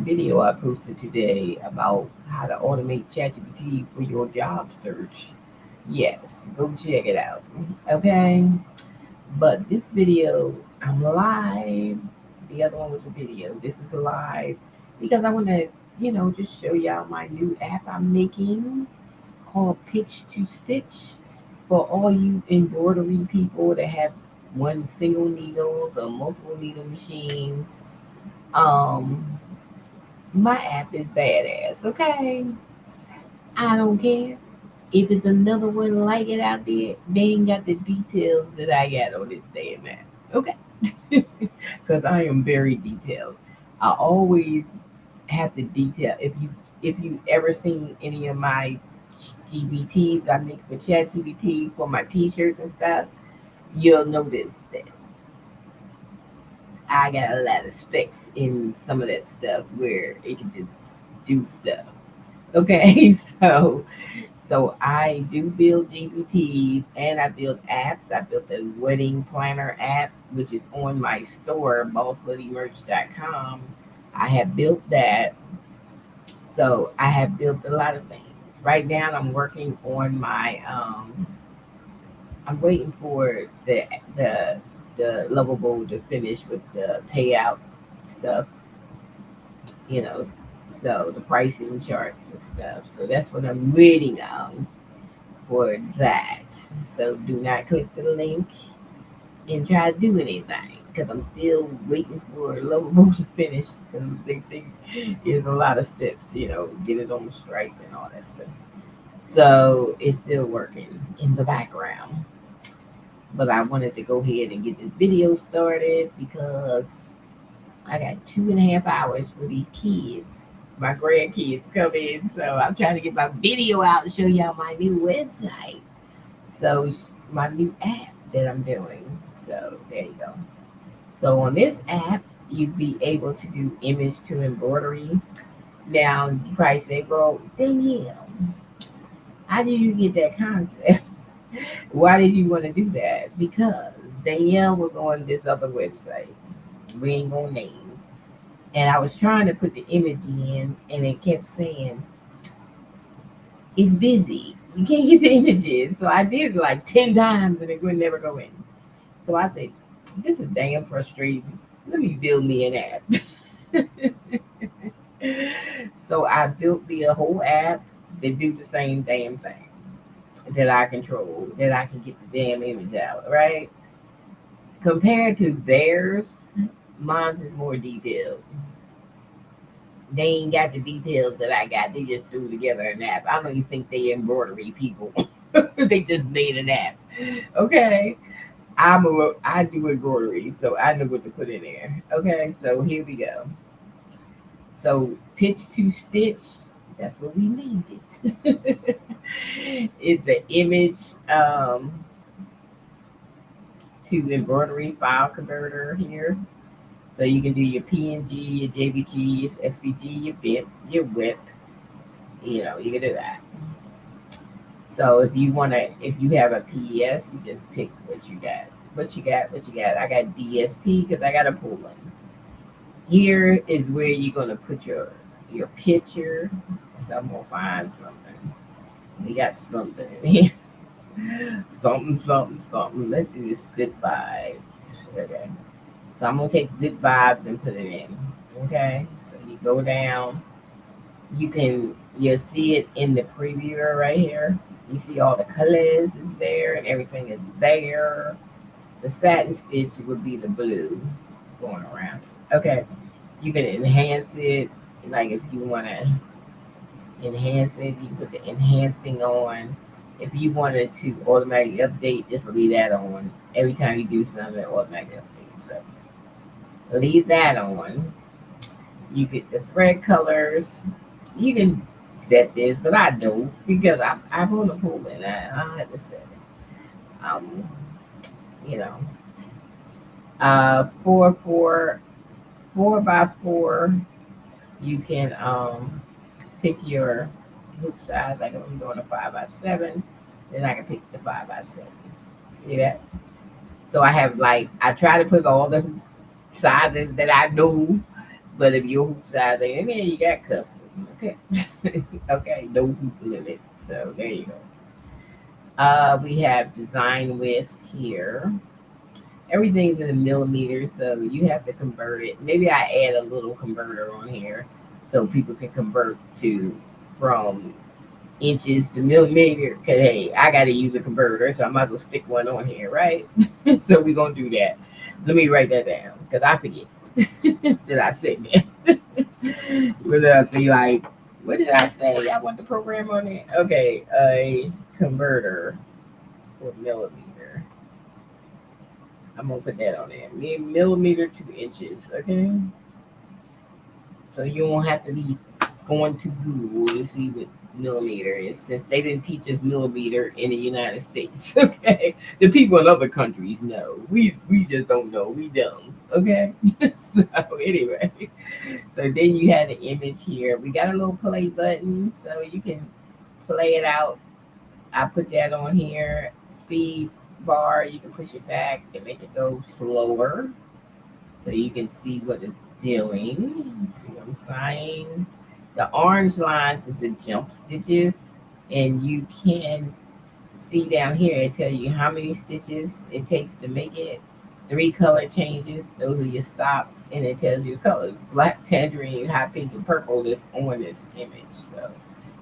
video I posted today about how to automate ChatGPT for your job search. Yes, go check it out. Okay, but this video, I'm live. The other one was a video. This is a live because I want to, just show y'all my new app I'm making called Pitch2Stitch for all you embroidery people that have one single needles or multiple needle machines. Um, my app is badass, okay? I don't care. If it's another one like it out there, they ain't got the details that I got on this damn app. Okay. Because I am very detailed. I always have to detail. If you ever seen any of my GPTs I make for ChatGPT for my t-shirts and stuff, you'll notice that I got a lot of specs in some of that stuff where it can just do stuff. Okay, so I do build GPTs and I build apps. I built a wedding planner app, which is on my store, bossladymerch.com. I have built that. So I have built a lot of things. Right now I'm working on my I'm waiting for the lovable to finish with the payouts stuff, you know, so the pricing charts and stuff. So that's what I'm waiting on for that. So do not click the link and try to do anything because I'm still waiting for lovable to finish because they think there's a lot of steps, get it on the stripe and all that stuff. So it's still working in the background. But I wanted to go ahead and get this video started because I got 2.5 hours for these kids. My grandkids come in, so I'm trying to get my video out and show y'all my new website. So my new app that I'm doing. So there you go. So on this app, you'd be able to do image to embroidery. Now you probably say, well, Danielle, how did you get that concept? Why did you want to do that? Because Danielle was on this other website. We ain't gonna name. And I was trying to put the image in, and it kept saying, it's busy. You can't get the images. So I did it like 10 times, and it would never go in. So I said, this is damn frustrating. Let me build me an app. So I built me a whole app that do the same damn thing that I control, that I can get the damn image out, right? Compared to theirs, mine's is more detailed. They ain't got the details that I got. They just threw together an app. I don't even think they embroidery people. They just made an app. Okay. I do embroidery, so I know what to put in there. Okay, so here we go. So pitch to stitch, that's what we named it. It's an image to embroidery file converter here. So you can do your PNG, your JPG, your SVG, your BIP, your WIP. You can do that. So if you have a PES, you just pick what you got. What you got. I got DST because I got a pull in. Here is where you're gonna put your picture. So I'm gonna find something. We got something in here. Something. Let's do this good vibes. Okay. So I'm gonna take good vibes and put it in. Okay. So you go down. You'll see it in the preview right here. You see all the colors is there and everything is there. The satin stitch would be the blue going around. Okay. You can enhance it. Like if you want to enhance it, you can put the enhancing on. If you wanted to automatically update, just leave that on. Every time you do something, it automatically updates. So leave that on. You get the thread colors. You can set this, but I don't because I want to pull it. I have to set it. You know, 4 by 4. You can pick your hoop size. Like if I'm doing a 5 by 7, then I can pick the 5 by 7. See that? So I have I try to put all the sizes that I know But if your hoop size ain't in there, you got custom. Okay. Okay, no hoop limit. So there you go. We have design width here. Everything's in millimeters, so you have to convert it. Maybe I add a little converter on here so people can convert to from inches to millimeter. Cause hey, I gotta use a converter, so I might as well stick one on here, right? So we're gonna do that. Let me write that down because I forget. Did I say that? What did I be like? What did I say? I want the program on it. Okay, a converter for millimeter. I'm gonna put that on there. Millimeter to inches. Okay, so you won't have to be going to Google to see what millimeter is, since they didn't teach us millimeter in the United States. Okay, the people in other countries know. We just don't know. We dumb. Okay, so anyway, so then you have the image here. We got a little play button, so you can play it out. I put that on here. Speed bar, you can push it back and make it go slower, so you can see what it's doing. See what I'm saying? The orange lines is the jump stitches, and you can see down here it tells you how many stitches it takes to make it. Three color changes, those are your stops, and it tells you the colors: black, tangerine, hot pink, and purple is on this image. So,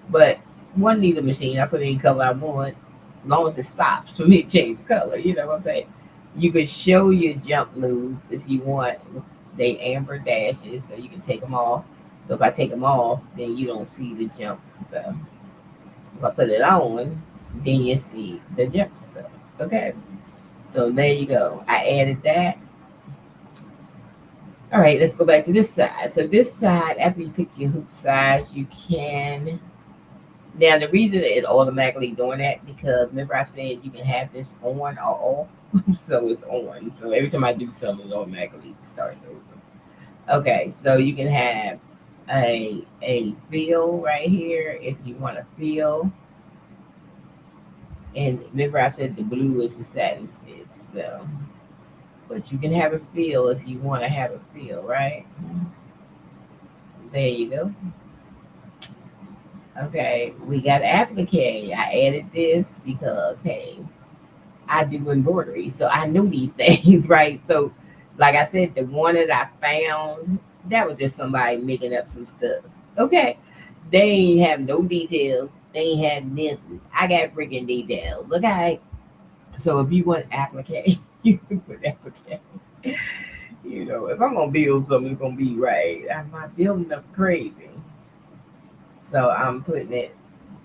but one needle machine, I put any color I want, as long as it stops for me to change the color. You know what I'm saying? You can show your jump moves if you want. They amber dashes, so you can take them off. So if I take them off, then you don't see the jump stuff. If I put it on, then you see the jump stuff. Okay. So there you go. I added that. All right, let's go back to this side. So this side, after you pick your hoop size, you can. Now the reason it automatically doing that, because remember I said you can have this on or off, so it's on. So every time I do something, it automatically starts over. Okay, so you can have a fill right here if you want a fill. And remember I said the blue is the satin stitch. So, but you can have a fill if you want to have a fill, right? There you go. Okay, we got applique. I added this because hey, I do embroidery, so I know these things, right? So, like I said, the one that I found, that was just somebody making up some stuff. Okay, they ain't have no details. They ain't had nothing. I got freaking details. Okay, so if you want applique, you can put applique. You know, if I'm gonna build something, it's gonna be right. I'm not building up crazy, so I'm putting it.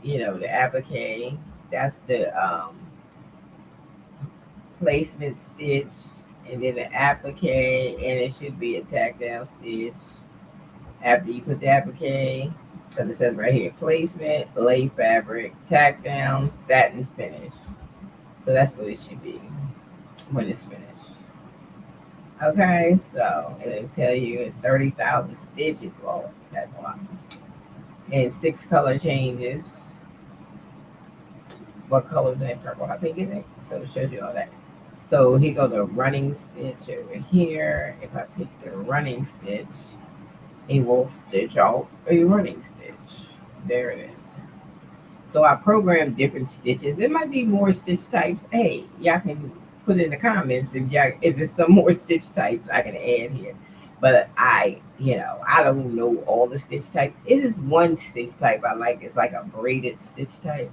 You know, the applique. That's the placement stitch, and then the applique, and it should be a tack down stitch after you put the applique, because it says right here placement, lay fabric, tack down, satin finish. So that's what it should be when it's finished. Okay, so it'll tell you 30,000 stitches. Well, that's a lot. And 6 color changes. What color is that? Purple, I think, is it? So it shows you all that. So here go the running stitch over here. If I pick the running stitch, it will stitch out a running stitch. There it is. So I programmed different stitches. There might be more stitch types. Hey, y'all can put in the comments if there's some more stitch types I can add here. But I don't know all the stitch types. It is one stitch type I like. It's like a braided stitch type.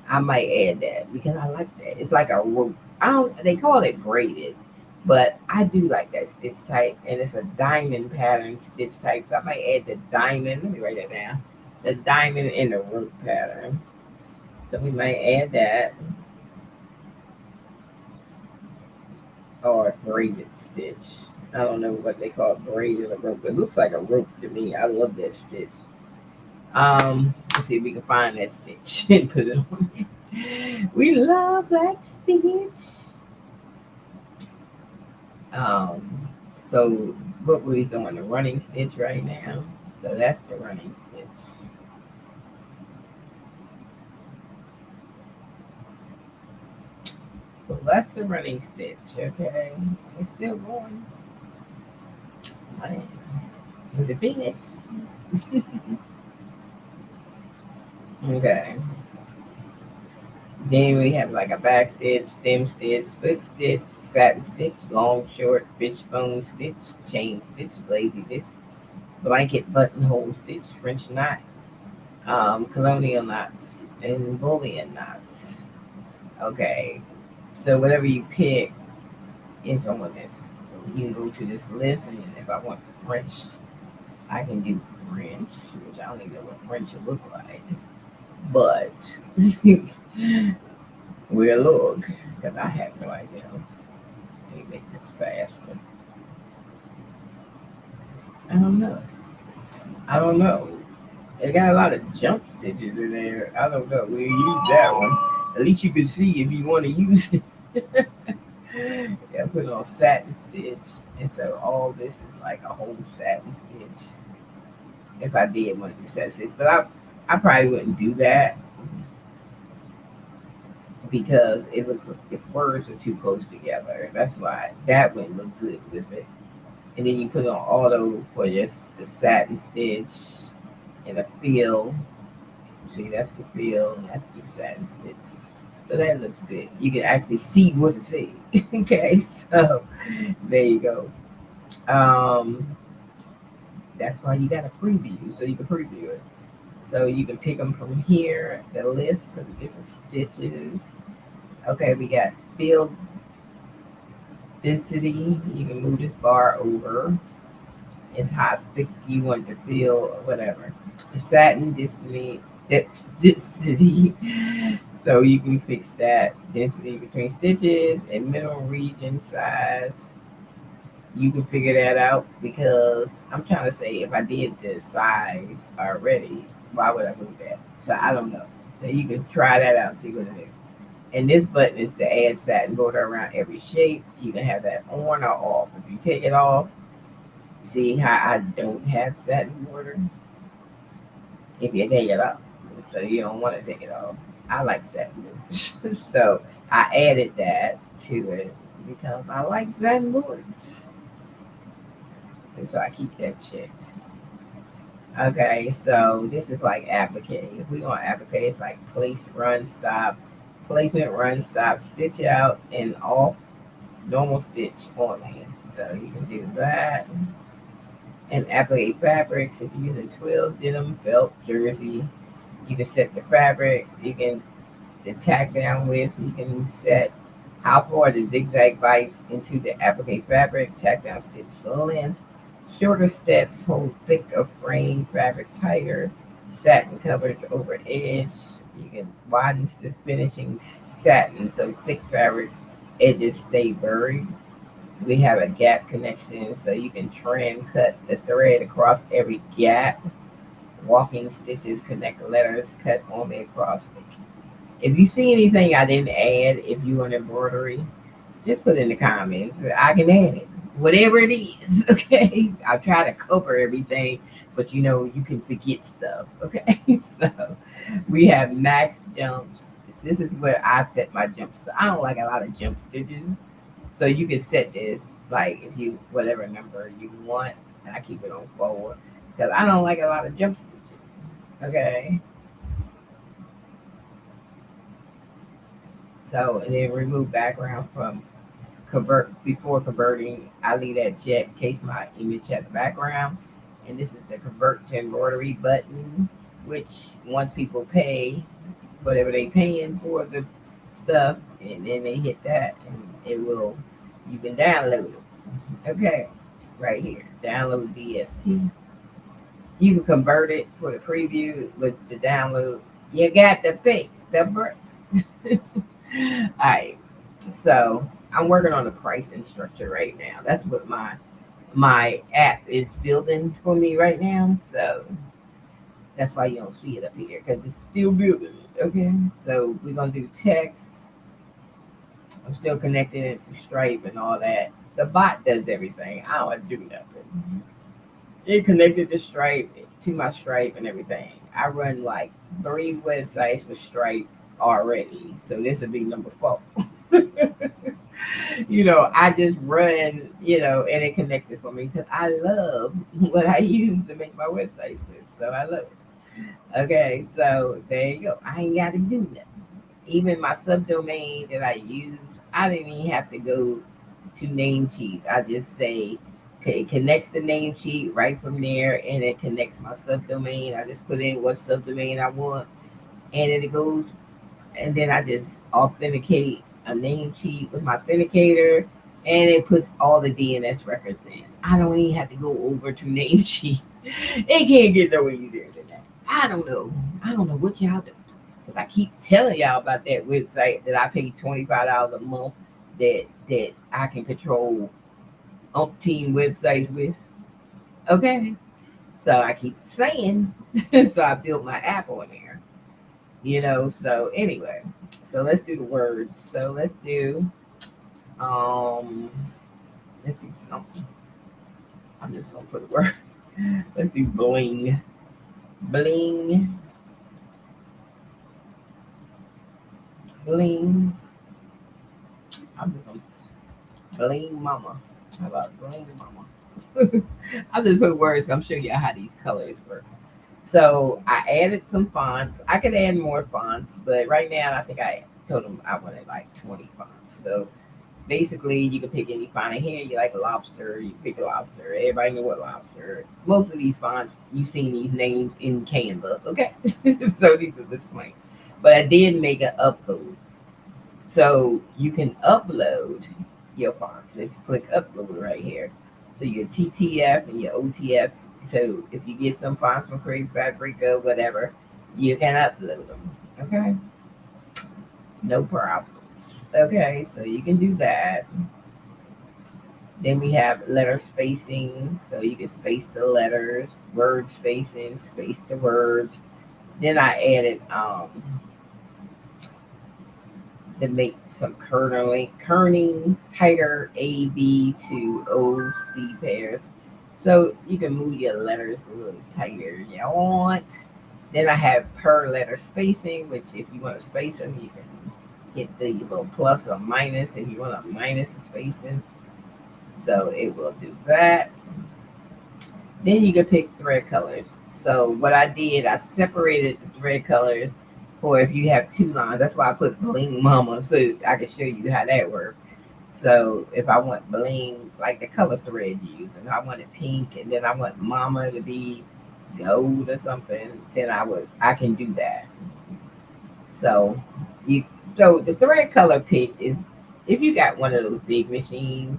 I might add that because I like that. It's like a rope. I don't. They call it braided, but I do like that stitch type, and it's a diamond pattern stitch type. So I might add the diamond. Let me write that down. The diamond in the rope pattern. So we might add that, or braided stitch. I don't know what they call braided or rope. It looks like a rope to me. I love that stitch. Let's see if we can find that stitch and put it on. We love that stitch. So what we're doing, the running stitch right now. So that's the running stitch. So that's the running stitch, okay? It's still going. Man. Is it finished? Okay. Then we have like a back stitch, stem stitch, split stitch, satin stitch, long, short, fishbone stitch, chain stitch, lazy stitch, blanket buttonhole stitch, French knot, colonial knots, and bullion knots. Okay, so whatever you pick is on this. You can go to this list, and if I want French, I can do French, which I don't even know what French would look like. But we'll look, because I have no idea. Let me make this faster. I don't know. I don't know. It got a lot of jump stitches in there. I don't know. We'll use that one. At least you can see if you want to use it. Yeah, put it on satin stitch. And so all this is like a whole satin stitch. If I did want to do satin stitch. But I probably wouldn't do that because it looks like the words are too close together. That's why that wouldn't look good with it. And then you put on auto for just the satin stitch and the fill. See, that's the fill, and that's the satin stitch. So that looks good. You can actually see what to see. Okay, so there you go. Um, that's why you got a preview, so you can preview it. So you can pick them from here, the list of the different stitches. Okay, we got fill density. You can move this bar over. It's how thick you want to feel, or whatever. Satin density. So you can fix that density between stitches and middle region size. You can figure that out because I'm trying to say if I did the size already, why would I move that? So I don't know. So you can try that out and see what it is. And this button is to add satin border around every shape. You can have that on or off. If you take it off, see how I don't have satin border? If you take it off. So you don't want to take it off. I like satin border. So I added that to it because I like satin border. And so I keep that checked. Okay, so this is like applique. If we want applique, it's like place, run, stop, placement, run, stop, stitch out, and off, normal stitch only. So you can do that. And applique fabrics, if you're using twill, denim, belt, jersey, you can set the fabric. You can the tack down width. You can set how far the zigzag bites into the applique fabric, tack down stitch length. Shorter steps hold thicker frame fabric tighter. Satin coverage over edge. You can widen the finishing satin so thick fabrics edges stay buried. We have a gap connection so you can trim cut the thread across every gap. Walking stitches connect letters cut only across the. If you see anything I didn't add, if you want embroidery, just put in the comments. I can add it. Whatever it is, okay? I'll try to cover everything, but you can forget stuff, okay? So we have max jumps. This is where I set my jumps. I don't like a lot of jump stitches. So you can set this like if you whatever number you want. And I keep it on forward because I don't like a lot of jump stitches. Okay. So and then remove background from convert before converting. I leave that check in case my image has a background. And this is the convert to embroidery button, which once people pay whatever they paying for the stuff, and then they hit that, and it will. You can download it. Okay, right here. Download DST. You can convert it for the preview with the download. You got to pay the bricks. All right. So I'm working on the pricing structure right now. That's what my app is building for me right now. So that's why you don't see it up here because it's still building it. Okay. So we're gonna do text. I'm still connected into Stripe and all that. The bot does everything. I don't do nothing. It connected to Stripe to my Stripe and everything. I run like 3 websites with Stripe already. So this would be number 4. I just run, and it connects it for me because I love what I use to make my websites with. So I love it. Okay, so there you go. I ain't got to do nothing. Even my subdomain that I use, I didn't even have to go to Namecheap. I just say, okay, it connects the Namecheap right from there, and it connects my subdomain. I just put in what subdomain I want, and then it goes, and then I just authenticate a Namecheap with my authenticator, and it puts all the DNS records in. I don't even have to go over to Namecheap. It can't get no easier than that. I don't know. I don't know what y'all do. Cause I keep telling y'all about that website that I pay $25 a month that I can control umpteen websites with. Okay. So I keep saying, so I built my app on there. So anyway. So let's do the words. So um let's do something. I'm just gonna put a word. Let's do bling. Bling. Bling. I'm just gonna bling mama. How about bling mama? I'll just put words. I'm show you how these colors work. So I added some fonts. I could add more fonts, but right now I think I told them I wanted like 20 fonts. So basically, you can pick any font in here. You like lobster, you pick a lobster. Everybody know what lobster. Most of these fonts, you've seen these names in Canva. Okay, so these are just plain. But I did make an upload. So you can upload your fonts. If you click upload right here, so your TTF and your OTFs. So if you get some fonts from Creative Fabrica, whatever, you can upload them. Okay, no problems. Okay, so you can do that. Then we have letter spacing, so you can space the letters, word spacing, space the words. Then I added to make some kerning tighter A, B to O, C pairs. So you can move your letters a little tighter if you want. Then I have per letter spacing, which if you want to space them, you can hit the little plus or minus if you want to minus the spacing. So it will do that. Then you can pick thread colors. So what I did, I separated the thread colors for if you have two lines. That's why I put bling mama so I can show you how that works. So if I want bling, like the color thread you use, and I want it pink, and then I want mama to be gold or something, then I can do that. So so the thread color pick is if you got one of those big machines,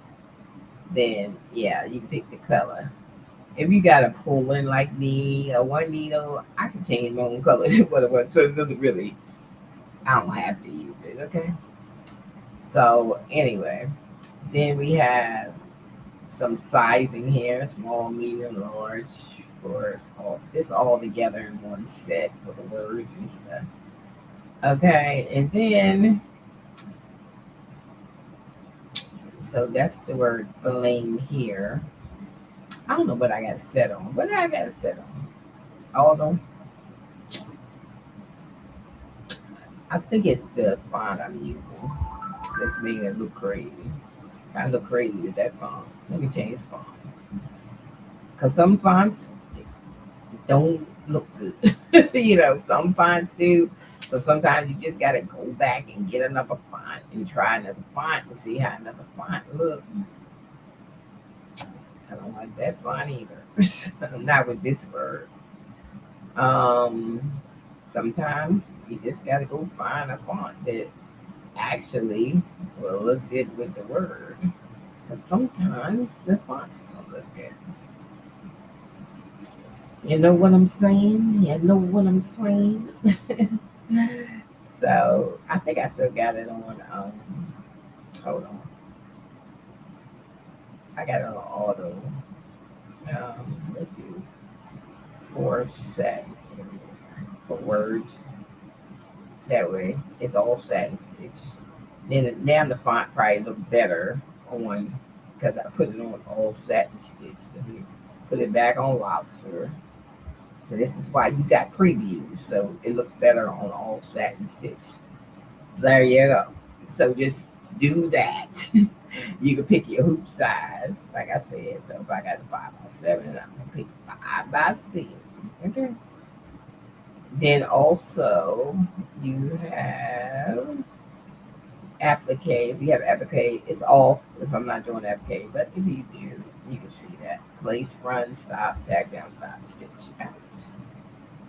then yeah, you can pick the color. If you got a pull in like me, a one needle, I can change my own color to what I want. So it doesn't really, I don't have to use it. Okay. So anyway, then we have some sizing here, small, medium, large, for all together in one set for the words and stuff. Okay, and then so that's the word bling here. I don't know what I got set on. What do I got set on? Although I think it's the font I'm using that's making it look crazy. I look crazy with that font. Let me change the font. Because some fonts don't look good. Some fonts do. So sometimes you just got to go back and get another font and try another font and see how another font looks. I don't like that font either. Not with this word. Sometimes you just got to go find a font that actually will look good with the word. Because sometimes the fonts don't look good. You know what I'm saying? You know what I'm saying? So I think I still got it on. Hold on. I got it on auto. Let's do for set for words. That way it's all satin stitch. Then now the font probably look better on because I put it on all satin stitch. Let me put it back on lobster. So this is why you got previews. So it looks better on all satin stitch. There you go. So just do that. You can pick your hoop size, like I said. So if I got a 5x7, I'm gonna pick 5x6. Okay. Then also you have applique. If you have applique, it's off if I'm not doing applique. But if you do, you can see that. Place, run, stop, tag down, stop, stitch out.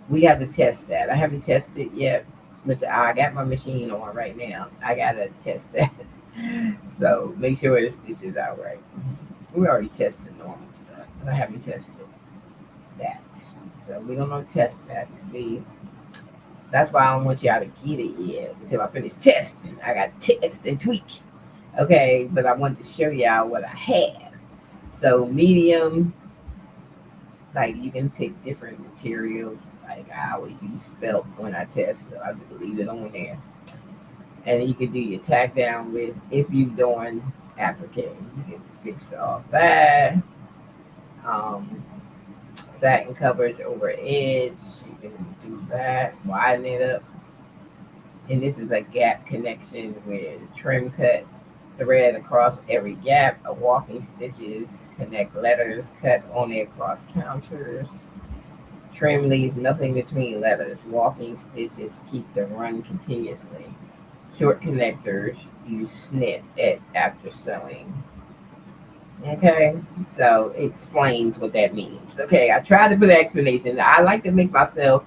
We got to test that. I haven't tested yet, but I got my machine on right now. I gotta test that. So make sure the stitches out right. We already tested normal stuff, but I haven't tested that. So we're gonna test that to see. That's why I don't want y'all to get it yet until I finish testing. I got to test and tweak. Okay, but I wanted to show y'all what I have. So medium, like you can pick different materials. Like I always use felt when I test, so I just leave it on there. And then you can do your tack down with if you're doing applique. You can fix all that. Um, Satin coverage over edge. You can do that. Widen it up. And this is a gap connection with trim cut thread across every gap. A walking stitches connect letters cut only across counters. Trim leaves nothing between letters. Walking stitches keep the run continuously. Short connectors you snip it after sewing. Okay, so it explains what that means. Okay, I tried to put an explanation. I like to make my stuff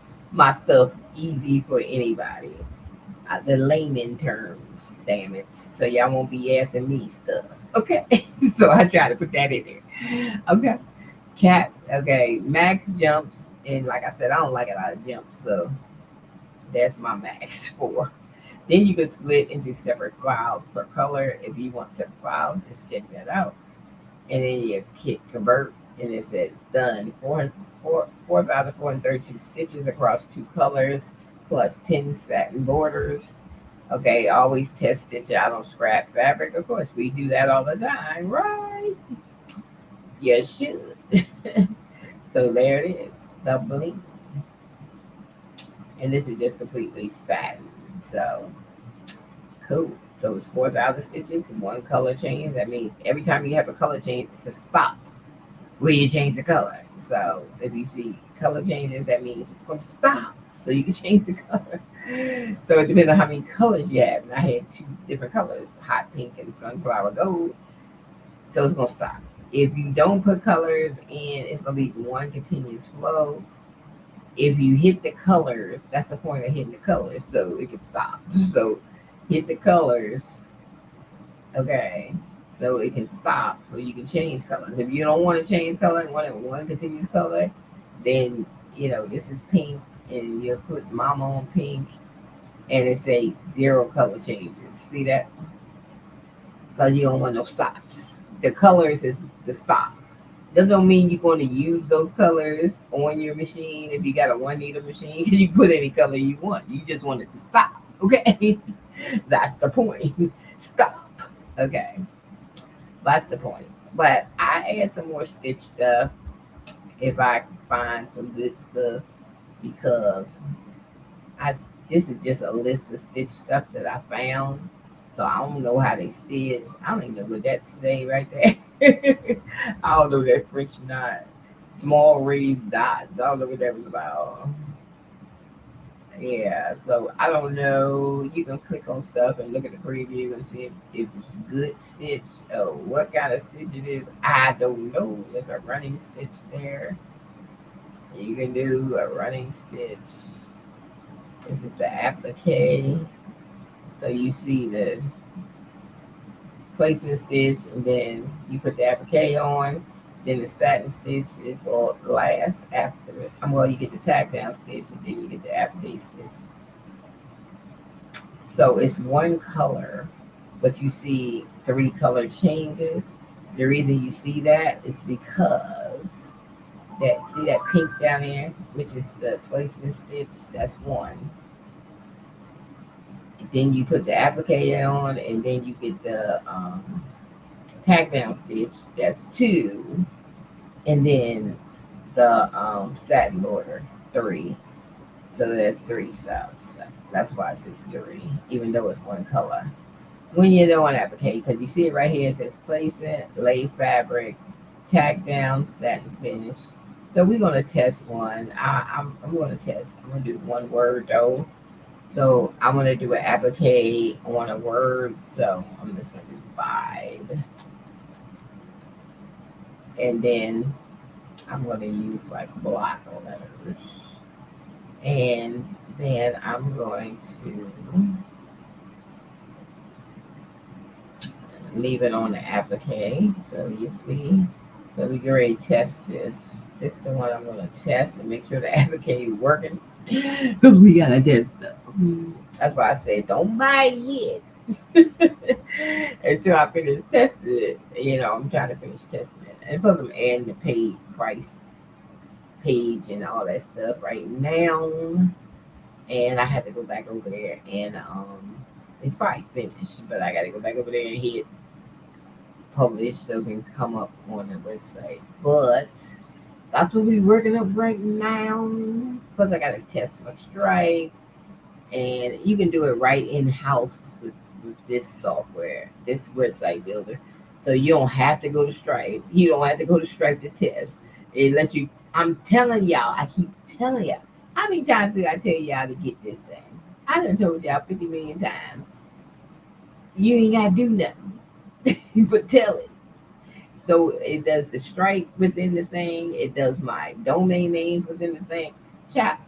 easy for anybody. The layman terms, damn it. So y'all won't be asking me stuff. Okay, so I try to put that in there. Okay, cat. Okay, max jumps, and like I said, I don't like a lot of jumps, so that's my max for. Then you can split into separate files per color. If you want separate files, just check that out. And then you hit convert, and it says done. 4,432 stitches across 2 colors, plus 10 satin borders. Okay, always test stitch out on scrap fabric. Of course, we do that all the time, right? You should. So there it is, doubling. And this is just completely satin. So cool. So it's 4,000 stitches, one color change. That means every time you have a color change, it's a stop where you change the color. So if you see color changes, that means it's going to stop. So you can change the color. So it depends on how many colors you have. And I had 2 different colors, hot pink and sunflower gold. So it's going to stop. If you don't put colors in, it's going to be one continuous flow. If you hit the colors, that's the point of hitting the colors, so it can stop. So hit the colors, okay, so it can stop, or you can change colors. If you don't want to change color and want one continuous color, then this is pink, and you put mama on pink, and it say 0 color changes. See that? Because you don't want no stops. The colors is the stop. That don't mean you're going to use those colors on your machine if you got a 1 needle machine. You put any color you want. You just want it to stop. Okay, that's the point. Stop. Okay, that's the point. But I add some more stitch stuff if I can find some good stuff, because I this is just a list of stitch stuff that I found. So I don't know how they stitch. I don't even know what that say right there. I don't know that French knot. Small raised dots. I don't know what that was about. Yeah, so I don't know. You can click on stuff and look at the preview and see if it's good stitch. Oh, what kind of stitch it is, I don't know. There's a running stitch there. You can do a running stitch. This is the applique. So you see the placement stitch, and then you put the applique on. Then the satin stitch is all last after it. Well, you get the tack down stitch, and then you get the applique stitch. So it's one color, but you see 3 color changes. The reason you see that is because see that pink down there, which is the placement stitch. That's one. Then you put the applique on, and then you get the tack down stitch. That's 2, and then the satin border 3. So that's 3 stops. That's why it says 3, even though it's one color. when you don't want to applique, because you see it right here, it says placement, lay fabric, tack down, satin finish. So we're gonna test one. I'm gonna test. I'm gonna do one word though. So I'm gonna do an applique on a word. So I'm just gonna do 5, and then I'm gonna use like block letters, and then I'm going to leave it on the applique. So you see, so we can already test this. This is the one I'm going to test and make sure the applique is working because we got to test stuff. That's why I said don't buy it until I finish testing it. I'm trying to finish testing it. And plus, I'm adding the paid price page and all that stuff right now. And I had to go back over there and it's probably finished, but I got to go back over there and hit publish so it can come up on the website. But that's what we're working up right now. Plus, I got to test my stripe, and you can do it right in house with this software, this website builder. So you don't have to go to Stripe. You don't have to go to Stripe to test. It lets you. I'm telling y'all. I keep telling y'all. How many times did I tell y'all to get this thing? I done told y'all 50 million times. You ain't gotta do nothing, but tell it. So it does the stripe within the thing. It does my domain names within the thing. Chat.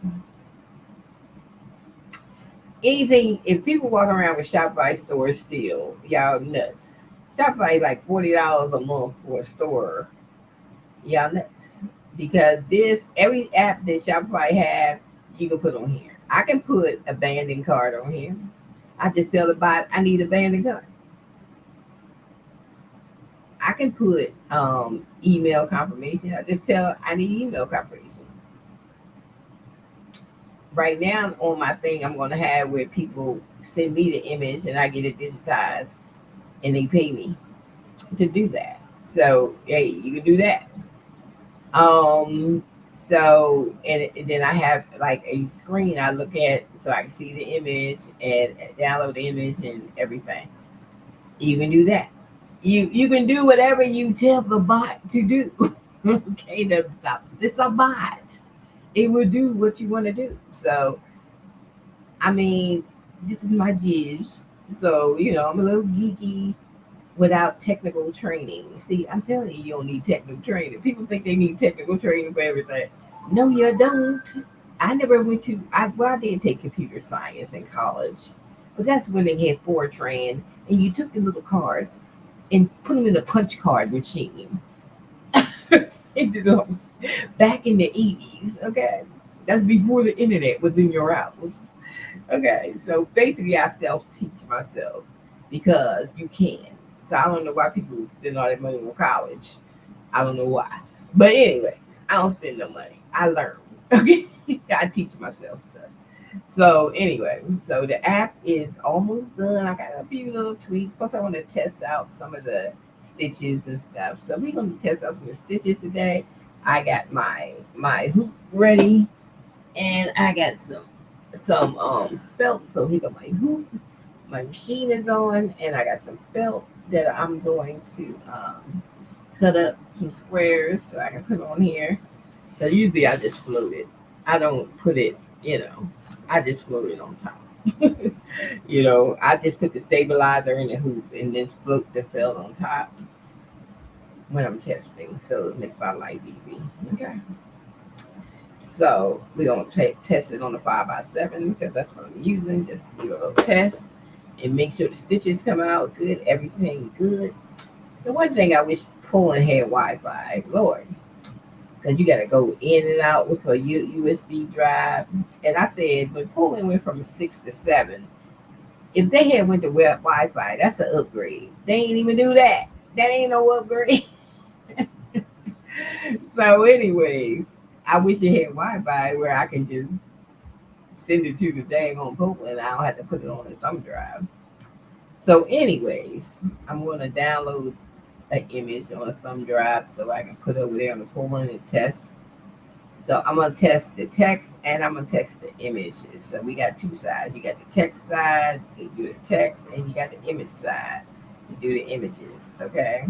Anything, if people walk around with Shopify stores still, y'all nuts. Shopify is like $40 a month for a store. Y'all nuts. Because every app that Shopify have, you can put on here. I can put abandoned cart on here. I just tell the bot I need abandoned cart. I can put email confirmation. I just tell I need email confirmation. Right now on my thing, I'm going to have where people send me the image and I get it digitized and they pay me to do that. So, hey, you can do that. And then I have like a screen I look at so I can see the image and download the image and everything. You can do that. You can do whatever you tell the bot to do. Okay, it's a bot. It will do what you want to do. So, I mean, this is my jizz. So, I'm a little geeky without technical training. See, I'm telling you, you don't need technical training. People think they need technical training for everything. No, you don't. I never went to, I did take computer science in college, but that's when they had Fortran, and you took the little cards and put them in a punch card machine. Back in the 80s, okay? That's before the internet was in your house. Okay, so basically I self-teach myself because you can. So I don't know why people spend all that money on college. I don't know why. But anyways, I don't spend no money. I learn. Okay. I teach myself stuff. So anyway, so the app is almost done. I got a few little tweaks. Plus I want to test out some of the stitches and stuff. So we're gonna test out some of the stitches today. I got my hoop ready and I got some felt. So here go my hoop. My machine is on and I got some felt that I'm going to cut up some squares so I can put on here. So usually I just float it. I don't put it, I just float it on top. I just put the stabilizer in the hoop and then float the felt on top when I'm testing. So it makes my life easy. Okay. So we're going to test it on the 5x7 because that's what I'm using. Just do a little test and make sure the stitches come out good, everything good. The one thing I wish pulling had Wi-Fi, Lord, because you got to go in and out with a USB drive. And I said when pulling went from 6 to 7, if they had went to web Wi-Fi, that's an upgrade. They ain't even do that. That ain't no upgrade. So, anyways, I wish it had Wi-Fi where I can just send it to the dang on Pope and I don't have to put it on a thumb drive. So, anyways, I'm going to download an image on a thumb drive so I can put it over there on the Poland and test So I'm gonna test the text and I'm gonna test the images. So we got two sides. You got the text side, you do the text, and you got the image side, you do the images. Okay.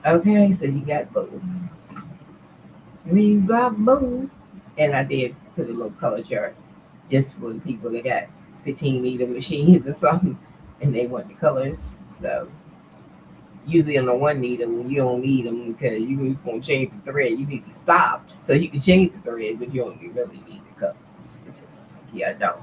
Okay, so you got both. When you got both, and I did put a little color chart just for the people that got 15 needle machines or something, and they want the colors. So usually on the one needle, you don't need them because you're just gonna change the thread. You need to stop so you can change the thread, but you don't really need the colors. It's just yeah, I don't.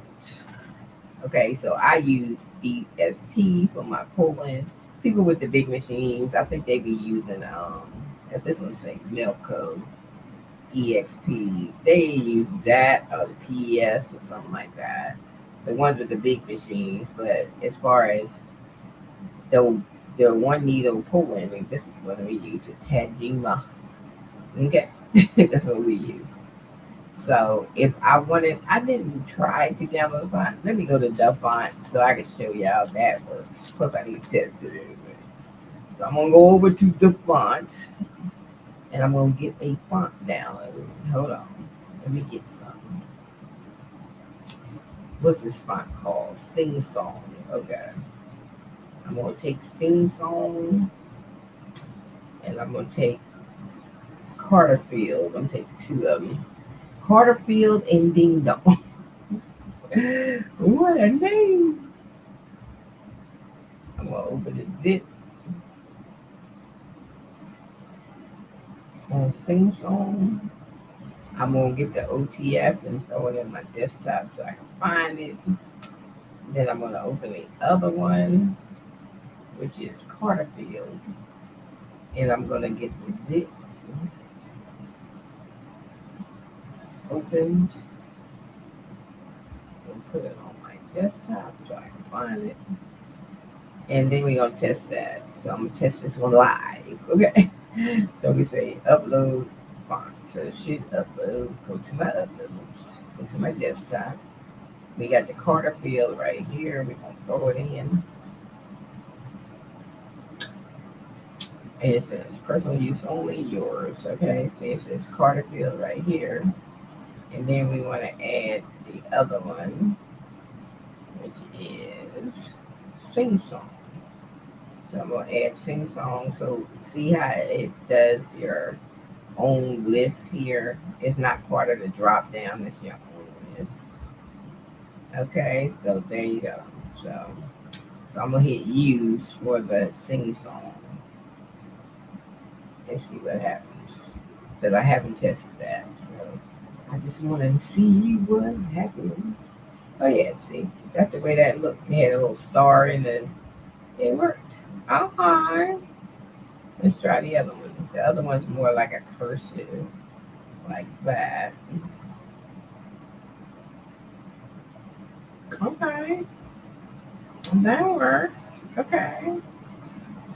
Okay, so I use DST for my pulling. People with the big machines, I think they be using at this one say Melco EXP. They use that or the PES or something like that. The ones with the big machines, but as far as the the one needle pulling, and this is what we use with Tajima. Okay, that's what we use. So if I wanted, I didn't try to download the font. Let me go to the font so I can show you how that works. Plus, I need to test it anyway. So I'm gonna go over to the font and I'm gonna get a font download. Hold on, let me get some. What's this font called? Sing Song. Okay, I'm gonna take Sing Song and I'm gonna take Carterfield. I'm gonna take two of them. Carterfield and Ding Dong. What a name! I'm gonna open the zip on Sing Song. I'm gonna get the OTF and throw it in my desktop so I can find it. Then I'm gonna open the other one, which is Carterfield, and I'm gonna get the zip opened and put it on my desktop so I can find it. And then we're gonna test that. So I'm gonna test this one live. Okay. So we say upload font. So it should upload. Go to my uploads. Go to my desktop. We got the Carter field right here. We're gonna throw it in. And it says personal use only, yours. Okay. So it says Carter field right here. And then we want to add the other one, which is Sing Song. So I'm gonna add Sing Song. So see how it does your own list here. It's not part of the drop down, it's your own list. Okay, so there you go. So I'm gonna hit use for the Sing Song and see what happens. That I haven't tested that. So I just wanna see what happens. Oh yeah, see, that's the way that looked. It had a little star in the it worked. Okay. Let's try the other one. The other one's more like a cursive, like that. Okay. That works. Okay.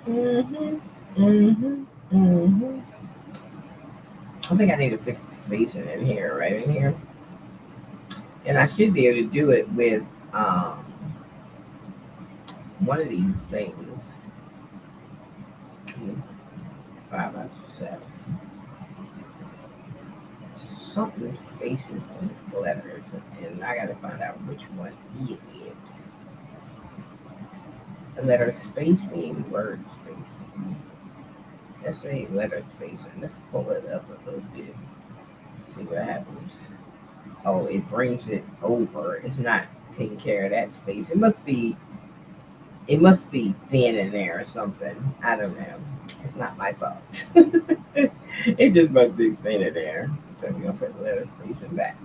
Mhm. Mhm. Mhm. I think I need to fix the spacing in here, right in here, and I should be able to do it with um one of these things. 5x7. Something spaces those letters, and I gotta find out which one it is. Letter spacing, word spacing. Let's say letter spacing. Let's pull it up a little bit. See what happens. Oh, it brings it over. It's not taking care of that space. It must be thin in there or something. I don't know. It's not my fault. It just must be thin in there. So we're gonna put the letter spacing back.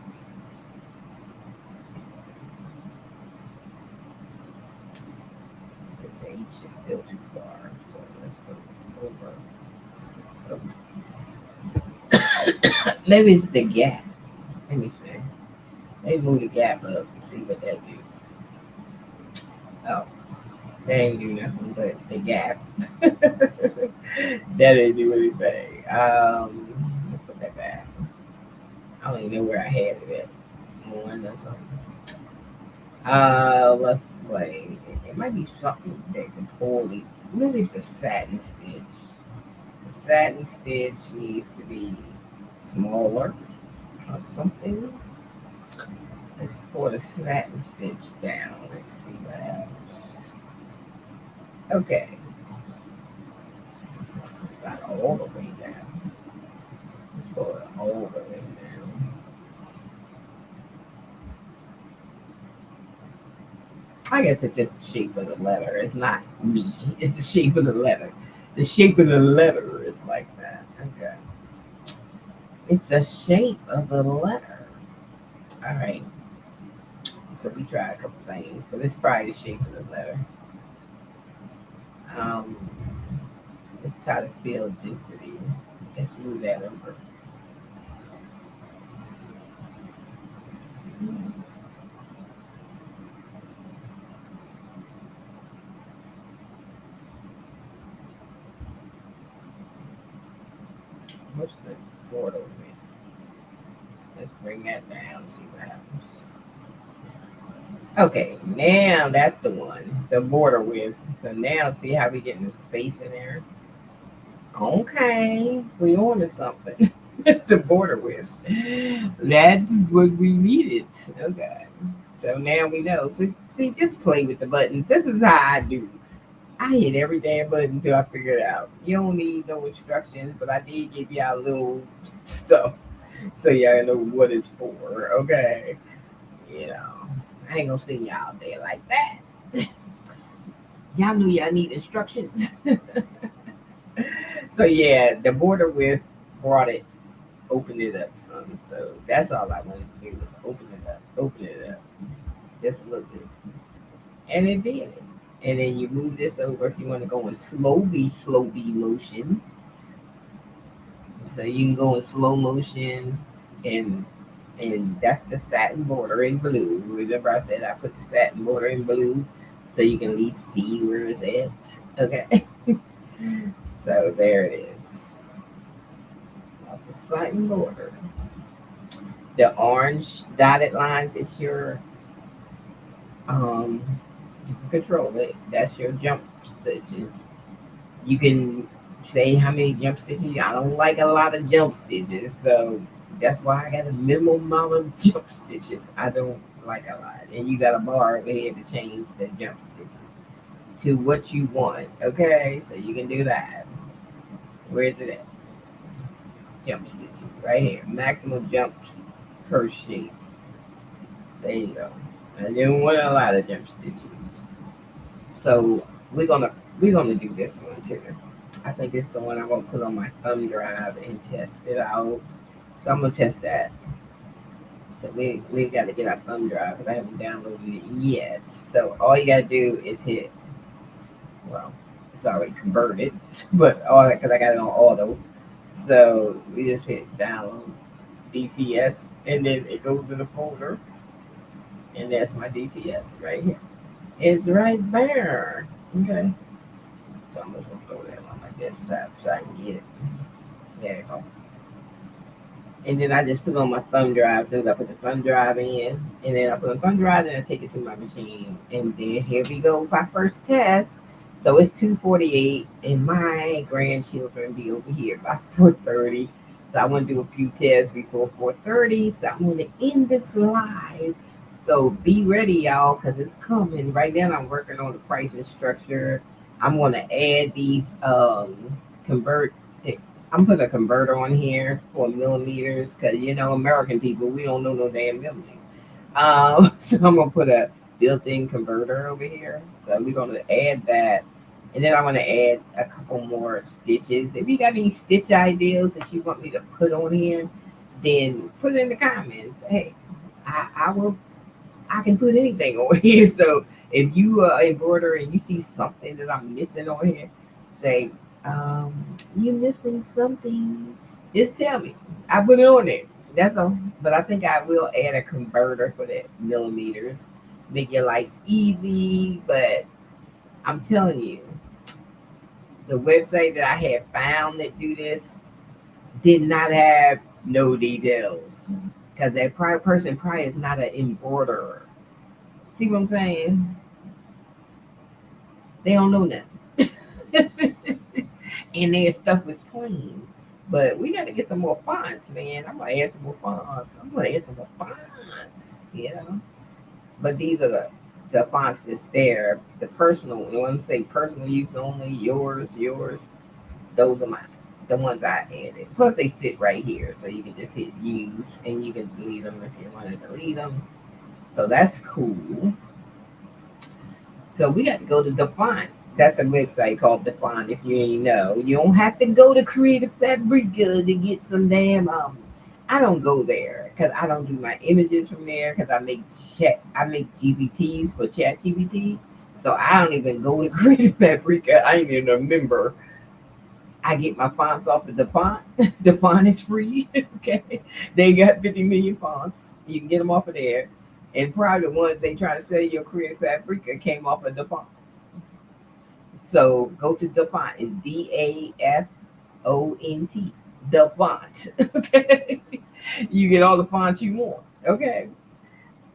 The H is still too far. So let's put it over. Maybe it's the gap. Let me see. Maybe move the gap up and see what that do. Oh, that ain't do nothing but the gap. That ain't do anything. Let's put that back. I don't even know where I had it at. One or something. Let's say it might be something that can pull it. Maybe it's a satin stitch. satin stitch needs to be smaller or something. Let's pull the satin stitch down. Let's see what happens. Okay, got all the way down. Let's pull it all the way down. I guess it's just the shape of the letter. It's not me. It's the shape of the letter. The shape of the letter is like that. Okay. It's the shape of the letter. All right. So we tried a couple things, but it's probably the shape of the letter. Um, let's try to build density. Let's move that over. What's the border width? Let's bring that down, see what happens. Okay, now that's the one, the border width. So now see how we getting the space in there? Okay, we on to something. It's the border width. That's what we needed. Okay. So now we know. So see, just play with the buttons. This is how I do. I hit every damn button until I figure it out. You don't need no instructions, but I did give y'all a little stuff so y'all know what it's for. Okay. You know, I ain't gonna send y'all there like that. Y'all knew y'all need instructions. So yeah, the border width brought it, opened it up some. So that's all I wanted to do was open it up, just a little bit, and it did. And then you move this over if you want to go in slowly motion. So you can go in slow motion, and that's the satin border in blue. Remember I said I put the satin border in blue so you can at least see where it's at. Okay. So there it is. That's a satin border. The orange dotted lines is your you can control it. That's your jump stitches. You can say how many jump stitches. I don't like a lot of jump stitches, so that's why I got a minimum amount of jump stitches. I don't like a lot, and you got a bar over here to change the jump stitches to what you want. Okay, so you can do that. Where is it at? Jump stitches right here. Maximum jumps per shape. There you go. I didn't want a lot of jump stitches. So we're gonna do this one too. I think it's the one I'm gonna put on my thumb drive and test it out. So I'm gonna test that. So we got to get our thumb drive because I haven't downloaded it yet. So all you gotta do is hit. Well, it's already converted, but all that because I got it on auto. So we just hit download DTS, and then it goes to the folder, and that's my DTS right here. It's right there. Okay. So I'm just gonna throw that on my desktop so I can get it. There you go. And then I just put it on my thumb drive. So I put the thumb drive in, and then I put on the thumb drive, and I take it to my machine. And then here we go with our first test. So it's 2:48, and my grandchildren be over here by 4:30. So I want to do a few tests before 4:30. So I'm going to end this live. So be ready, y'all, because it's coming. Right now, I'm working on the pricing structure. I'm going to add these convert. I'm putting a converter on here for millimeters because American people, we don't know no damn millimeter. So I'm gonna put a built-in converter over here. So we're gonna add that, and then I'm gonna add a couple more stitches. If you got any stitch ideas that you want me to put on here, then put it in the comments. Hey, I will. I can put anything on here. So if you embroider and you see something that I'm missing on here, say, you missing something. Just tell me. I put it on there. That's all. But I think I will add a converter for that millimeters. Make your life easy. But I'm telling you, the website that I had found that do this did not have no details. Because that person probably is not an embroiderer. See what I'm saying? They don't know nothing. and their stuff is plain. But we got to get some more fonts, man. I'm gonna add some more fonts. I'm gonna add some more fonts, you know. But these are the fonts that's there. The personal, the ones say personal use only, yours. Those are mine. The ones I added. Plus, they sit right here, so you can just hit use, and you can delete them if you want to delete them. So that's cool. So we got to go to Define. That's a website called Define. If you ain't know, you don't have to go to Creative Fabrica to get some damn. I don't go there because I don't do my images from there because I make GPTs for ChatGPT. So I don't even go to Creative Fabrica. I ain't even a member. I get my fonts off of the font. The font is free. Okay. They got 50 million fonts. You can get them off of there. And probably the ones they try to sell you Creative Fabrica came off of the font. So go to the font. It's DAFONT. The font. Okay. You get all the fonts you want. Okay.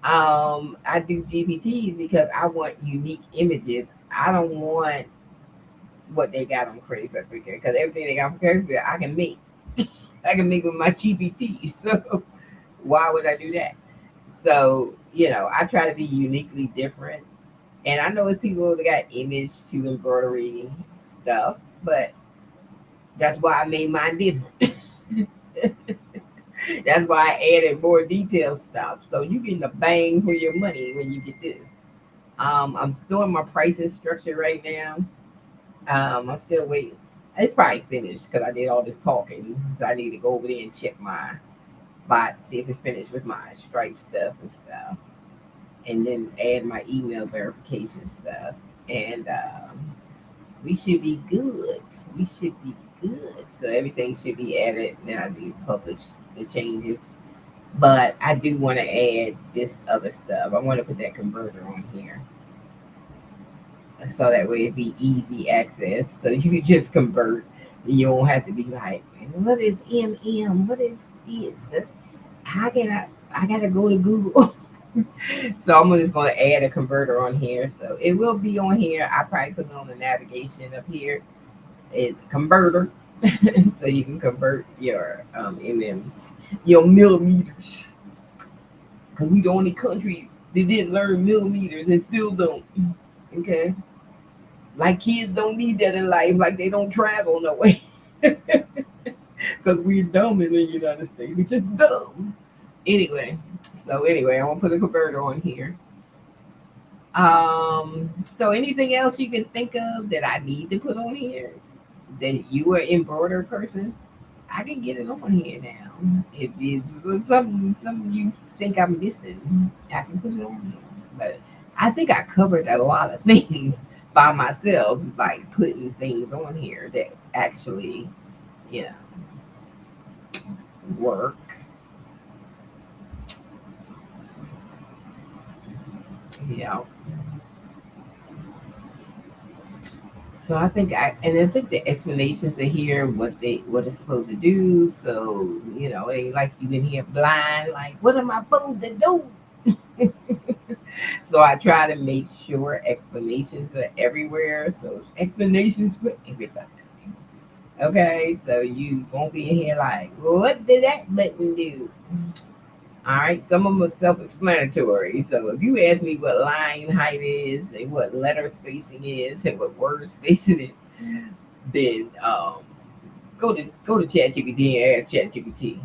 I do GPTs because I want unique images. I don't want what they got on Creative Fabrica because everything they got on Creative Fabrica I can make. I can make with my GPT. So why would I do that? So, I try to be uniquely different. And I know it's people that got image to embroidery stuff, but that's why I made mine different. That's why I added more detailed stuff. So you getting the bang for your money when you get this. I'm doing my pricing structure right now. I'm still waiting. It's probably finished because I did all this talking. So I need to go over there and check my bot, see if it's finished with my Stripe stuff and stuff. And then add my email verification stuff. And we should be good. We should be good. So everything should be added. Then I do publish the changes. But I do want to add this other stuff. I want to put that converter on here. So that way it'd be easy access. So you could just convert. You don't have to be like, what is MM? What is this? How can I gotta go to Google. So I'm just gonna add a converter on here. So it will be on here. I probably put it on the navigation up here. It's a converter. So you can convert your MMs, your millimeters. Because we the only country that didn't learn millimeters and still don't. Okay. Like kids don't need that in life, like they don't travel no way. Because we're dumb in the United States. We're just dumb. Anyway, I'm gonna put a converter on here. So anything else you can think of that I need to put on here? That you are embroider person, I can get it on here now. If it's something you think I'm missing, I can put it on here. But I think I covered a lot of things by myself, like putting things on here that actually, work. Yeah. So I think the explanations are here, what it's supposed to do. So, it ain't like you in here blind, like, what am I supposed to do? So I try to make sure explanations are everywhere. So it's explanations for everything. Okay, so you won't be in here like, what did that button do? All right, some of them are self-explanatory. So if you ask me what line height is and what letter spacing is and what word spacing is, then go to ChatGPT and ask ChatGPT.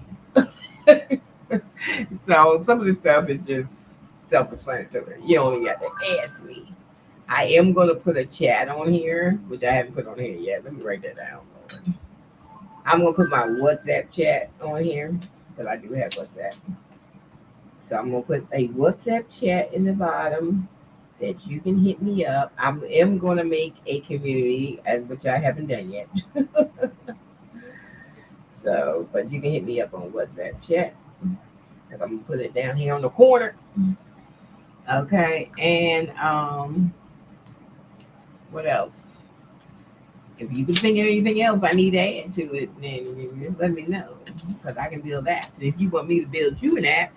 So some of this stuff is just self-explanatory. You only got to ask me. I am gonna put a chat on here, which I haven't put on here yet. Let me write that down. I'm gonna put my WhatsApp chat on here because I do have WhatsApp. So I'm gonna put a WhatsApp chat in the bottom that you can hit me up. I am gonna make a community, which I haven't done yet. So, but you can hit me up on WhatsApp chat because I'm gonna put it down here on the corner. Okay, and what else? If you can think of anything else I need to add to it, then just let me know because I can build apps. If you want me to build you an app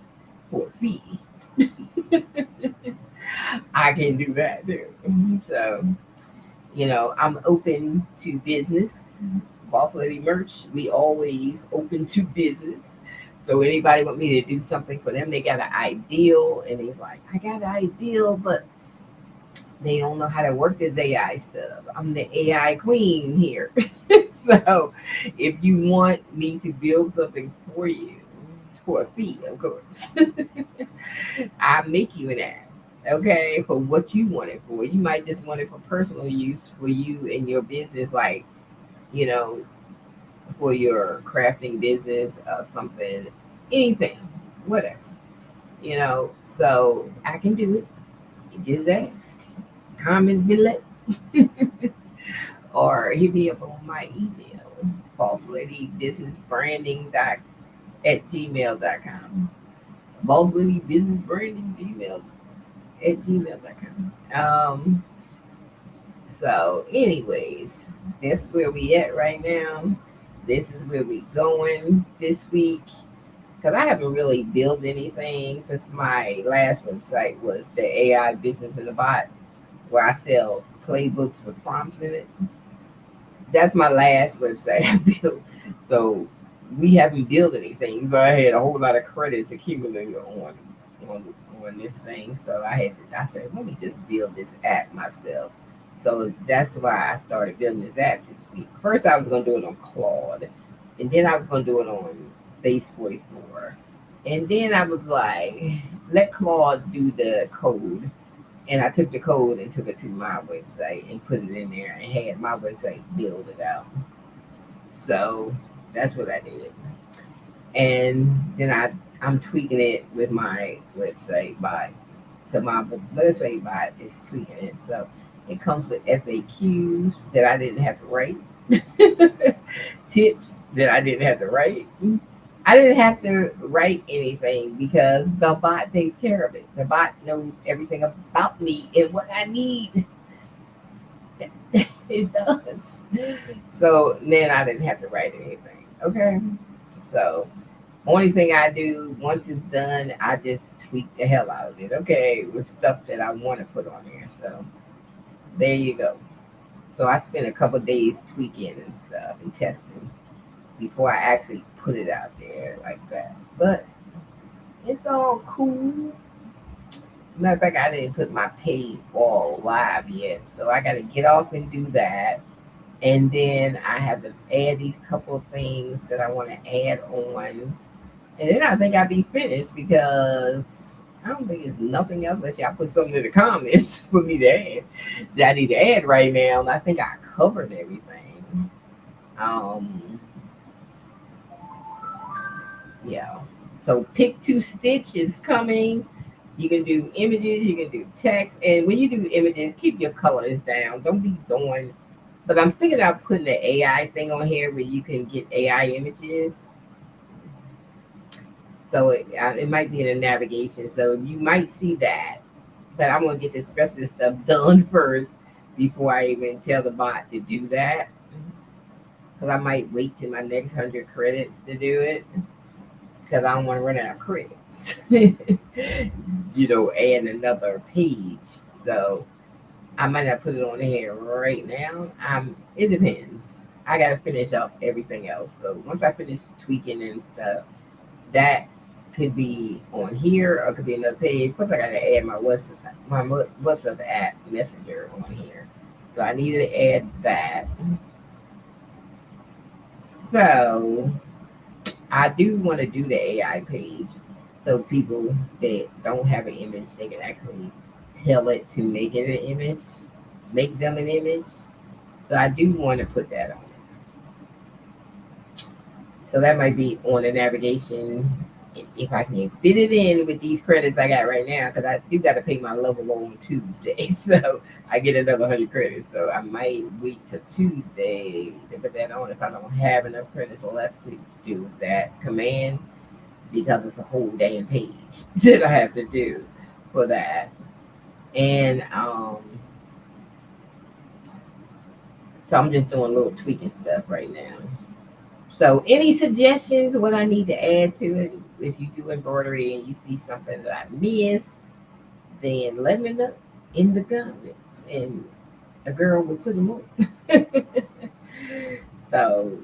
for a fee, I can do that too. So I'm open to business. Boss Lady Merch, we always open to business. So anybody want me to do something for them, they got an ideal, and they're like, I got an ideal, but they don't know how to work this AI stuff. I'm the AI queen here. So if you want me to build something for you for a fee, of course, I make you an app. Okay, for what you want it for. You might just want it for personal use for you and your business, like, you know, for your crafting business, something, anything, whatever, So I can do it. You just ask, comment below, or hit me up on my email, bossLadyBusinessBranding at gmail.com. BossLadyBusinessBranding@gmail.com. So, anyways, that's where we at right now. This is where we going this week. Because I haven't really built anything since my last website was the AI Business in the Bot, where I sell playbooks with prompts in it. That's my last website I built. So we haven't built anything, but I had a whole lot of credits accumulated on on this thing. So I said, let me just build this app myself. So that's why I started building this app this week. First I was gonna do it on Claude, and then I was gonna do it on Base 44. And then I was like, let Claude do the code. And I took the code and took it to my website and put it in there and had my website build it out. So that's what I did. And then I'm tweaking it with my website bot. So my website bot is tweaking it. So it comes with FAQs that I didn't have to write, tips that I didn't have to write. I didn't have to write anything because the bot takes care of it. The bot knows everything about me and what I need. It does. So then I didn't have to write anything. Okay. So only thing I do once it's done, I just tweak the hell out of it. Okay, with stuff that I want to put on there. So there you go. So I spent a couple days tweaking and stuff and testing before I actually put it out there like that. But it's all cool. Matter of fact, I didn't put my paid wall live yet, so I got to get off and do that. And then I have to add these couple of things that I want to add on. And then I think I'll be finished because I don't think there's nothing else unless y'all put something in the comments for me to add that I need to add right now. And I think I covered everything. Yeah. So Pic2Stitch is coming. You can do images, you can do text, and when you do images, keep your colors down. Don't be doing. But I'm thinking about putting the AI thing on here where you can get AI images. So it might be in the navigation. So you might see that. But I'm gonna get this rest of this stuff done first before I even tell the bot to do that. Because I might wait till my next 100 credits to do it. Because I don't want to run out of credits. Add another page. So I might not put it on here right now. It depends. I gotta finish up everything else. So once I finish tweaking and stuff, that could be on here or it could be another page. Plus I gotta add my WhatsApp app messenger on here. So I need to add that. So I do want to do the AI page so people that don't have an image, they can actually tell it to make it an image, make them an image. So I do want to put that on it. So that might be on the navigation if I can fit it in with these credits I got right now, because I do got to pay my level on Tuesday. So I get another 100 credits. So I might wait till Tuesday to put that on if I don't have enough credits left to do that command, because it's a whole damn page that I have to do for that. And so I'm just doing a little tweaking stuff right now. So any suggestions what I need to add to it? If you do embroidery and you see something that I missed, then let me know in the comments. And a girl will put them on. So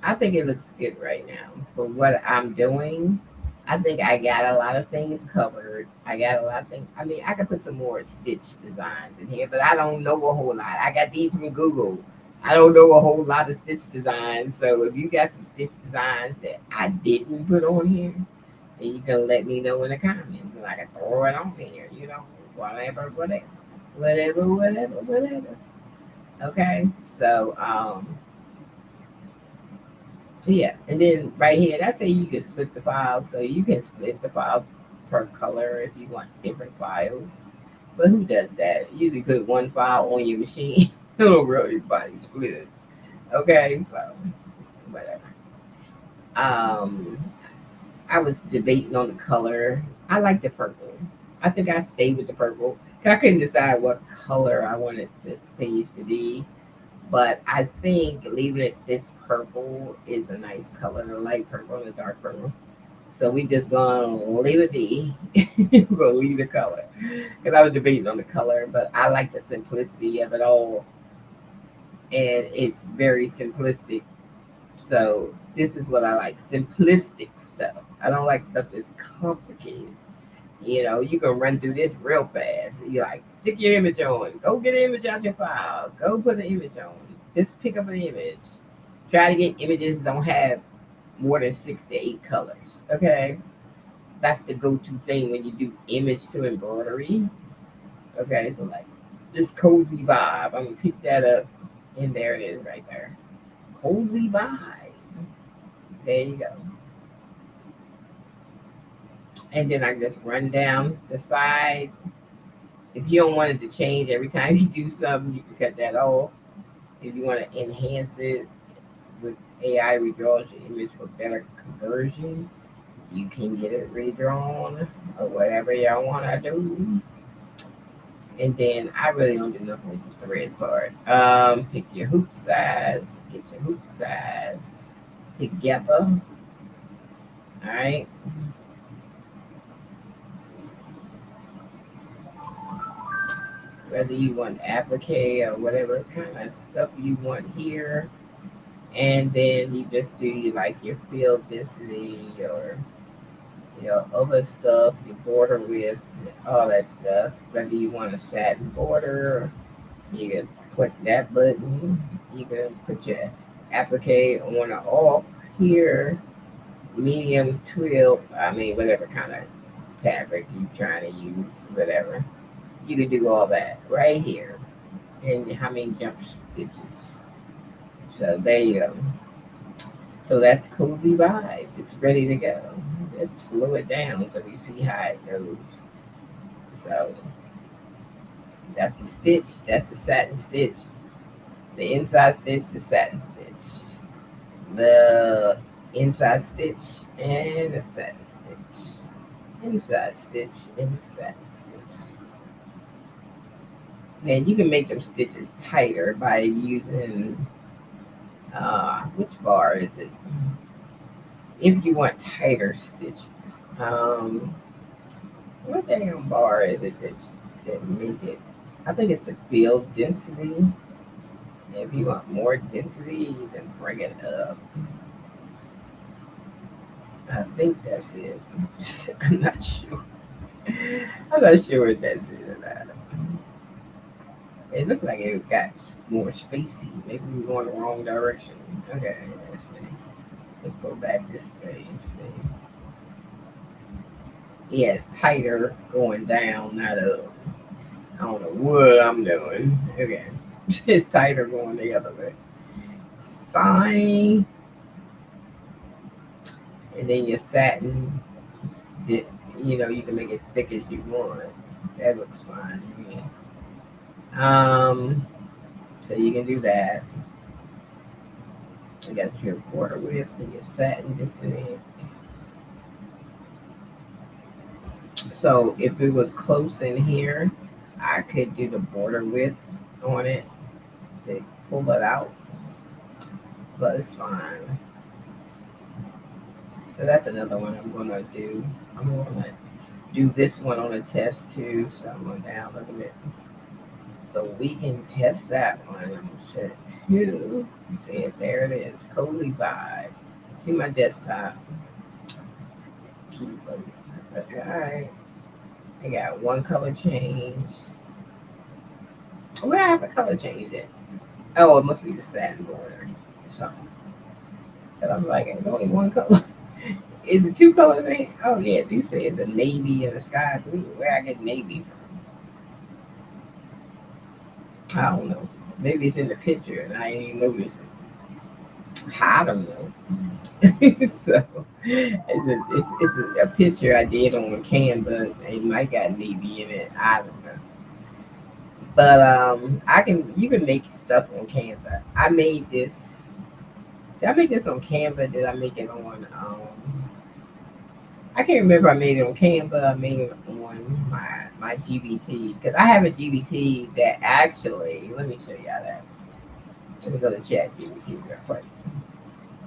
I think it looks good right now for what I'm doing. I think I got a lot of things covered. I got a lot of things. I mean, I could put some more stitch designs in here, but I don't know a whole lot. I got these from Google. I don't know a whole lot of stitch designs. So if you got some stitch designs that I didn't put on here, then you can let me know in the comments, and I can throw it on here. Whatever, whatever, whatever, whatever, whatever. Okay, so yeah, and then right here, that's say you can split the file, so you can split the file per color if you want different files. But who does that? You usually put one file on your machine. Don't really body split it. Okay, so whatever. Um, I was debating on the color. I like the purple. I think I stayed with the purple. I couldn't decide what color I wanted this page to be. But I think leaving it this purple is a nice color, the light purple and the dark purple. So we just gonna leave it be. We're gonna leave the color. Because I was debating on the color, but I like the simplicity of it all. And it's very simplistic. So this is what I like. Simplistic stuff. I don't like stuff that's complicated. You can run through this real fast. You like stick your image on, go get an image out your file, go put an image on, just pick up an image. Try to get images that don't have more than 6 to 8 colors. Okay, that's the go-to thing when you do image to embroidery. Okay, so like this cozy vibe. I'm gonna pick that up, and there it is right there. Cozy vibe. There you go. And then I just run down the side. If you don't want it to change every time you do something, you can cut that off. If you want to enhance it with AI redraws your image for better conversion, you can get it redrawn or whatever y'all want to do. And then I really don't do nothing with the thread part. Pick your hoop size, get your hoop size together. All right. Whether you want applique or whatever kind of stuff you want here. And then you just do like your field density or other stuff, your border width, all that stuff. Whether you want a satin border, you can click that button. You can put your applique on or off here, medium twill. I mean, whatever kind of fabric you're trying to use, whatever. You can do all that right here. And how many jump stitches. So there you go. So that's cozy vibe. It's ready to go. Let's slow it down so we see how it goes. So that's the stitch. That's the satin stitch. The inside stitch, the satin stitch. The inside stitch and the satin stitch. Inside stitch and the satin stitch. And you can make them stitches tighter by using which bar is it? If you want tighter stitches, what damn bar is it that make it? I think it's the build density. If you want more density, you can bring it up. I think that's it. I'm not sure. I'm not sure what that's it or not. It looked like it got more spacey. Maybe we're going the wrong direction. Okay, let's see. Let's go back this way and see. Yeah, it's tighter going down, not up. I don't know what I'm doing. Okay. It's tighter going the other way. Sign. And then your satin, you can make it thick as you want. That looks fine to me. So you can do that. You got your border width and your satin density. So if it was close in here, I could do the border width on it to pull it out, but it's fine. So that's another one I'm gonna do. I'm gonna do this one on a test too. So I'm going down a little bit. So we can test that one. I'm gonna set it to, see it, there it is, cozy vibe. To my desktop. Keep it. All right. I got one color change. Where I have a color change it? Oh, it must be the satin border or something. And I'm like, it's only one color. Is it two colors in it? Oh yeah, do say it's a navy and a sky blue. Where I get navy from? I don't know. Maybe it's in the picture and I ain't noticed it. I don't know. So it's a picture I did on Canva. It might got navy in it. I don't know. But you can make stuff on Canva. I made this. Did I make this on Canva? Did I make it on I can't remember. I made it on Canva. I made it on my GBT because I have a GBT that actually. Let me show you how that. Let me go to ChatGPT real quick.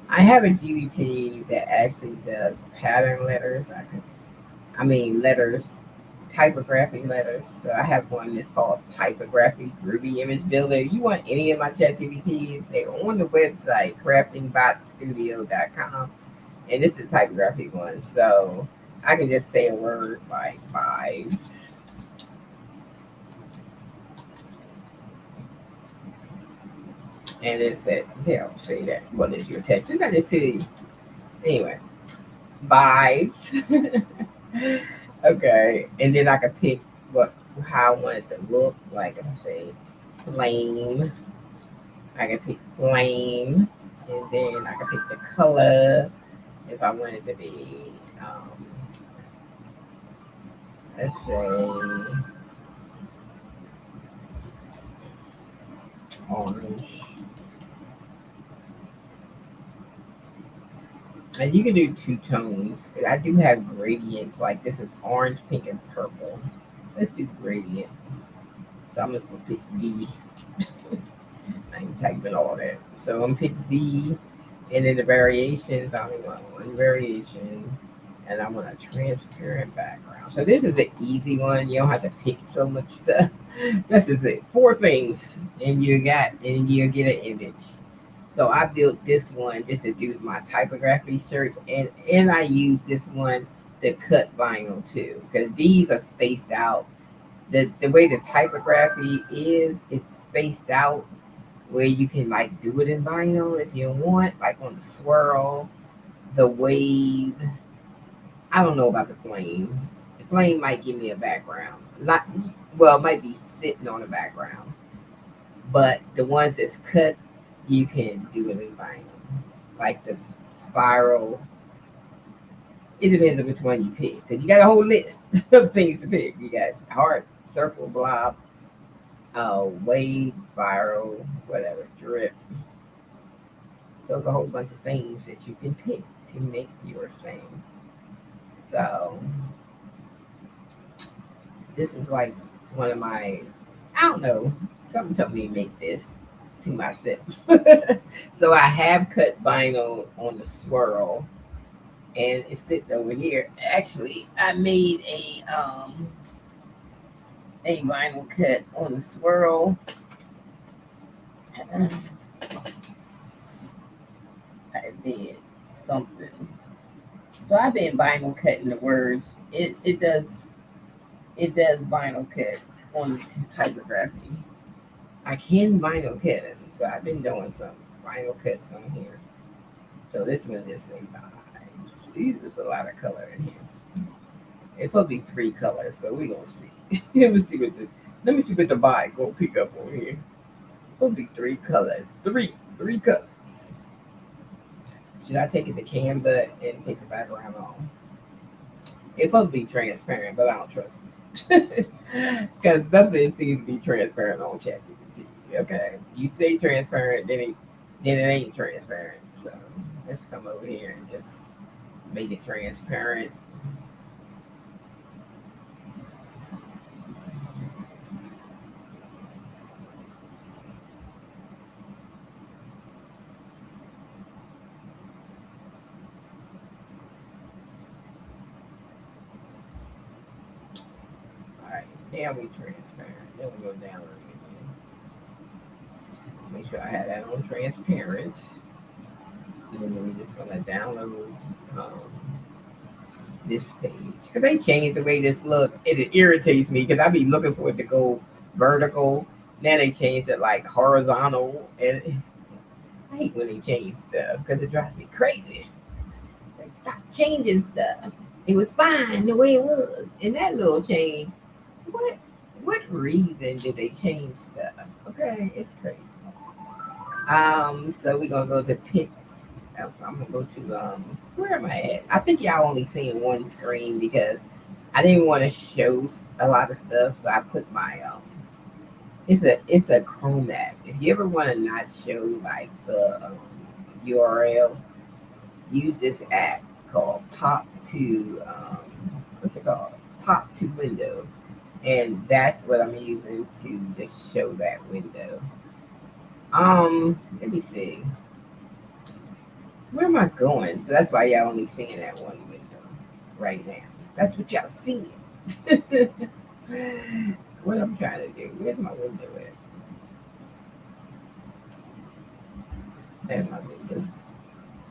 I have a GBT that actually does pattern letters. I mean letters, typographic letters. So I have one that's called Typographic Ruby Image Builder. If you want any of my ChatGPTs, they're on the website craftingbotstudio.com. And this is a typographic one. So I can just say a word like vibes. And it said, they'll say that. What is your text? I just see. Anyway, vibes. Okay. And then I can pick how I want it to look. Like if I say flame, I can pick flame. And then I can pick the color if I want it to be let's say orange. And you can do two tones. I do have gradients, like this is orange, pink, and purple. Let's do gradient. So I'm just gonna pick B. I ain't typing all that. So I'm gonna pick B, and then the variations, I only want one variation, and I want a transparent background. So this is an easy one. You don't have to pick so much stuff. This is it. Four things, and you get an image. So I built this one just to do my typography shirts, and I use this one to cut vinyl too, because these are spaced out. The way the typography is, it's spaced out where you can like do it in vinyl if you want, like on the swirl, the wave. I don't know about the flame. The flame might give me a background. Not well, it might be sitting on a background. But the ones that's cut, you can do it in vinyl. Like the spiral. It depends on which one you pick. Because you got a whole list of things to pick. You got heart, circle, blob, wave, spiral, whatever, drip. So there's a whole bunch of things that you can pick to make your thing. So this is like one of my, I don't know, something told me to make this to myself. So I have cut vinyl on the swirl and it's sitting over here. Actually, I made a vinyl cut on the swirl. I did something. So I've been vinyl cutting the words. It does vinyl cut on the typography. I can vinyl cut it, so I've been doing some vinyl cuts on here. So this one just say vibes. There's a lot of color in here. It's supposed to be three colors, but we gonna see. Let me see what the vibe gonna pick up on here. It's supposed to be three colors. Three colors. Should I take it to Canva and take the background on? It's supposed to be transparent, but I don't trust it. Because nothing seems to be transparent on ChatGPT. Okay. You say transparent, then it ain't transparent. So let's come over here and just make it transparent. All right, now we transparent. Then we go down a little bit. Make sure I have that on transparent. And then we're just gonna download um, this page because they changed the way this look. It irritates me because I be looking for it to go vertical. Now they changed it like horizontal, and I hate when they change stuff because it drives me crazy. Like, stop changing stuff. It was fine the way it was, and that little change. What? What reason did they change stuff? Okay, it's crazy. So we're gonna go to pics. I'm gonna go to where am I at? I think y'all only seeing one screen because I didn't want to show a lot of stuff, so I put my it's a Chrome app. If you ever want to not show like the URL, use this app called Pop to what's it called? Pop to Window, and that's what I'm using to just show that window. Let me see. Where am I going? So that's why y'all only seeing that one window right now. That's what y'all seeing. What I'm trying to do. Where's my window at? There's my window.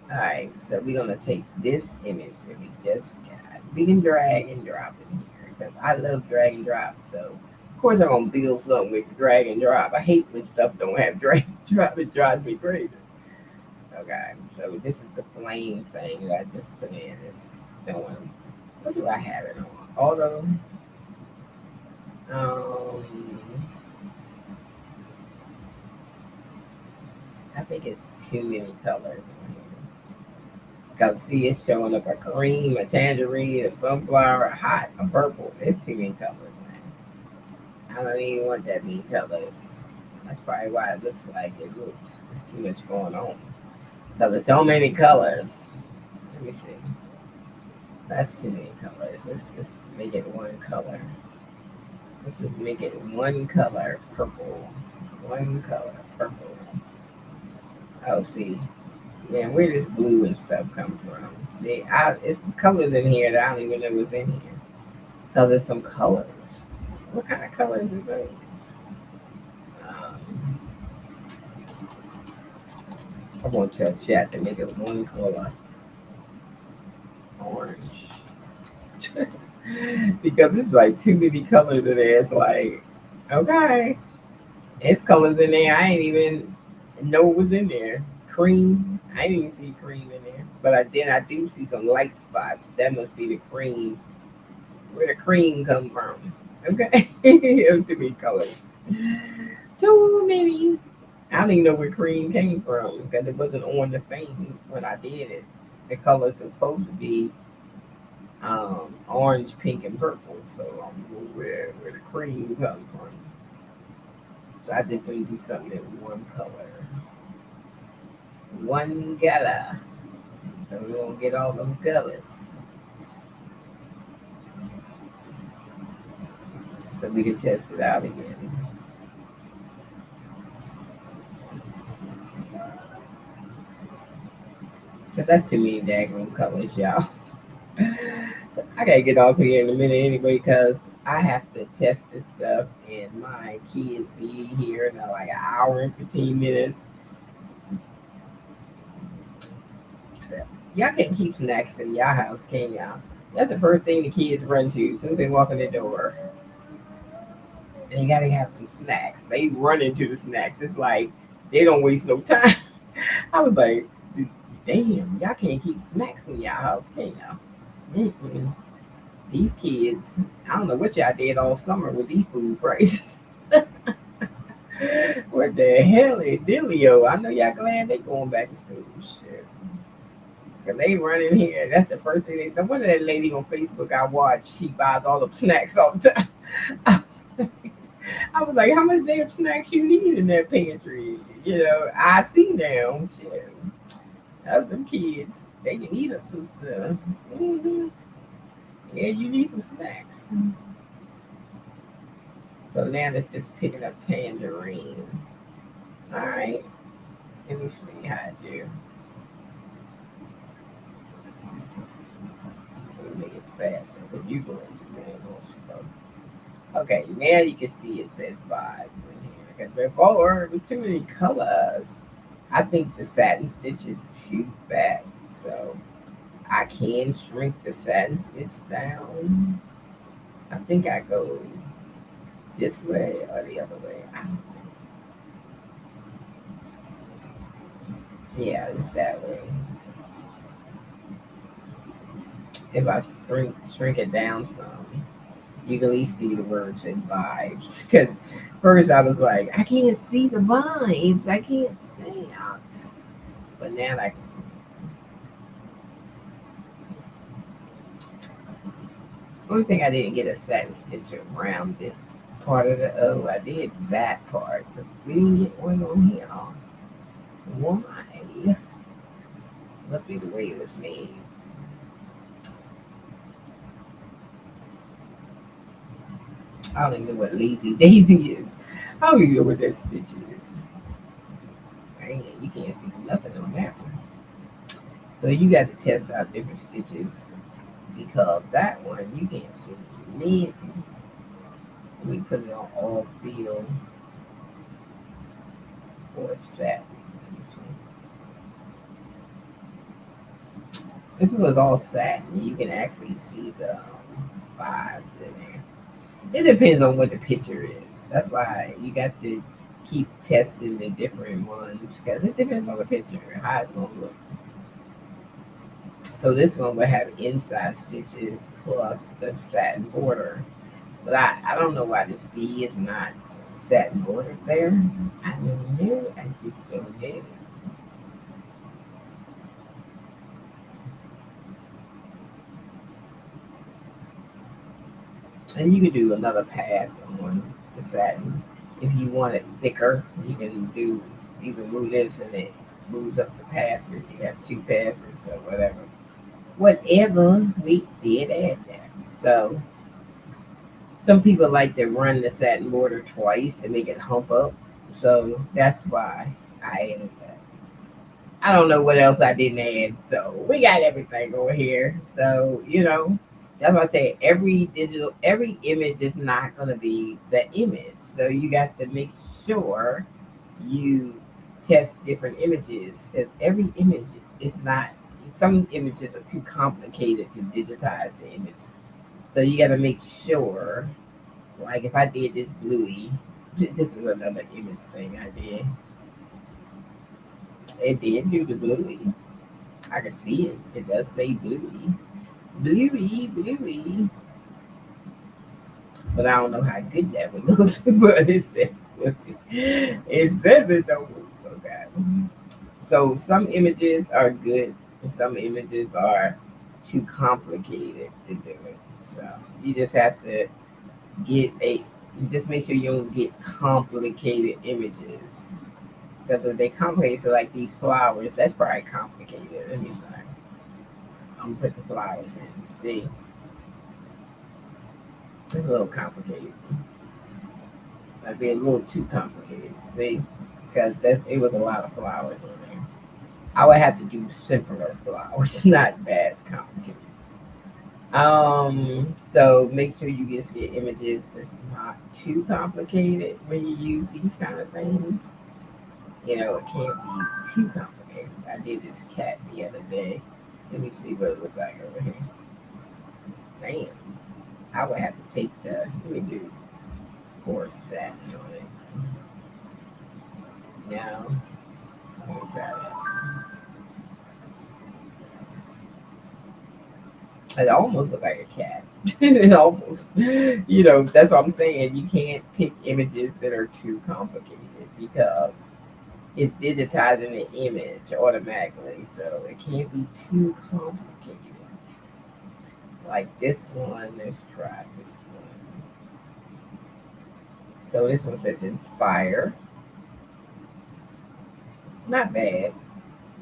Alright, so we're gonna take this image that we just got. We can drag and drop in here because I love drag and drop. So of course I'm gonna build something with drag and drop. I hate when stuff don't have drag and drop. It drives me crazy. Okay, so this is the flame thing that I just put in. It's doing. What do I have it on? Auto. I think it's too many colors on here. Because see, it's showing up a cream, a tangerine, a sunflower, a hot, a purple. It's too many colors, man. I don't even want that many colors. That's probably why it looks like it looks. There's too much going on. So there's so many colors. Let me see. That's too many colors. Let's just make it one color. Let's just make it one color, purple. One color, purple. Oh, see. Man, where does blue and stuff come from? See, it's colors in here that I don't even know what's in here. So there's some colors. What kind of colors are those? I want to tell chat to make it one color. Orange. Because it's like too many colors in there. It's like, okay. It's colors in there. I ain't even know what was in there. Cream. I didn't even see cream in there. But I do see some light spots. That must be the cream. Where the cream come from. Okay. Too many colors. Too many. I don't even know where cream came from because it wasn't on the thing when I did it. The colors are supposed to be orange, pink, and purple. So I'm where the cream comes from. So I just didn't do something in one color. One color. So we won't get all them colors. So we can test it out again. Cause that's too many daggone colors, y'all. I gotta get off here in a minute anyway, cause I have to test this stuff, and my kids be here in like an hour and 15 minutes. Y'all can't keep snacks in y'all house, can y'all? That's the first thing the kids run to as soon as they walk in the door. And they gotta have some snacks. They run into the snacks. It's like they don't waste no time. I was like, damn, y'all can't keep snacks in y'all house, can y'all? Mm-mm. These kids, I don't know what y'all did all summer with these food prices. What the hell is Dealio? I know y'all glad they going back to school. Shit. Cause they running here. That's the first thing they. What that lady on Facebook I watch? She buys all the snacks all the time. I was like, how much damn snacks you need in that pantry? You know, I see now. Shit. Them kids, they can eat up some stuff. Mm-hmm. Yeah, you need some snacks. So now it's just picking up tangerine. All right. Let me see how I do. Let me make it faster. But you going to slow. Okay, now you can see it says 5 in here. Because before, it was too many colors. I think the satin stitch is too fat. So I can shrink the satin stitch down. I think I go this way or the other way. I don't know. Yeah, it's that way. If I shrink it down some, you can at least see the words and vibes. Because first I was like, I can't see the vibes. I can't see it. But now I can see. Only thing I didn't get a satin stitch around this part of the O. I did that part, but we didn't get one on here. Why? Must be the way it was made. I don't even know what lazy daisy is. I don't even know what that stitch is. Man, you can't see nothing on that one. So you got to test out different stitches because that one you can't see nothing. We put it on all field or satin. Let me see. If it was all satin, you can actually see the vibes in there. It depends on what the picture is. That's why you got to keep testing the different ones because it depends on the picture and how it's gonna look. So this one will have inside stitches plus the satin border. But I don't know why this B is not satin bordered there. I don't know. I just don't know. And you can do another pass on the satin. If you want it thicker, you can move this and it moves up the passes. You have two passes or whatever. Whatever, we did add that. So some people like to run the satin border twice to make it hump up. So that's why I added that. I don't know what else I didn't add. So we got everything over here. So, that's why I say every image is not going to be the image. So you got to make sure you test different images. Because every image is not, some images are too complicated to digitize the image. So you got to make sure, like if I did this bluey, this is another image thing I did. It did do the bluey. I can see it. It does say bluey. Bluey, bluey. But I don't know how good that would look. But it says bluey. It says it don't look okay. So some images are good and some images are too complicated to do it. So you just have to just make sure you don't get complicated images. Because if they complicated, so like these flowers, that's probably complicated. Let me see. I'm gonna put the flowers in. See, it's a little complicated. Might be a little too complicated. See, because it was a lot of flowers in there. I would have to do simpler flowers, not that complicated. So make sure you just get images that's not too complicated when you use these kind of things. It can't be too complicated. I did this cat the other day. Let me see what it looks like over here. Man, I would have to take let me do horse satin on it. Now, I'm going to try that. It almost looks like a cat. It almost, that's what I'm saying. You can't pick images that are too complicated because it's digitizing the image automatically, so it can't be too complicated. Like this one, let's try this one. So this one says inspire. Not bad,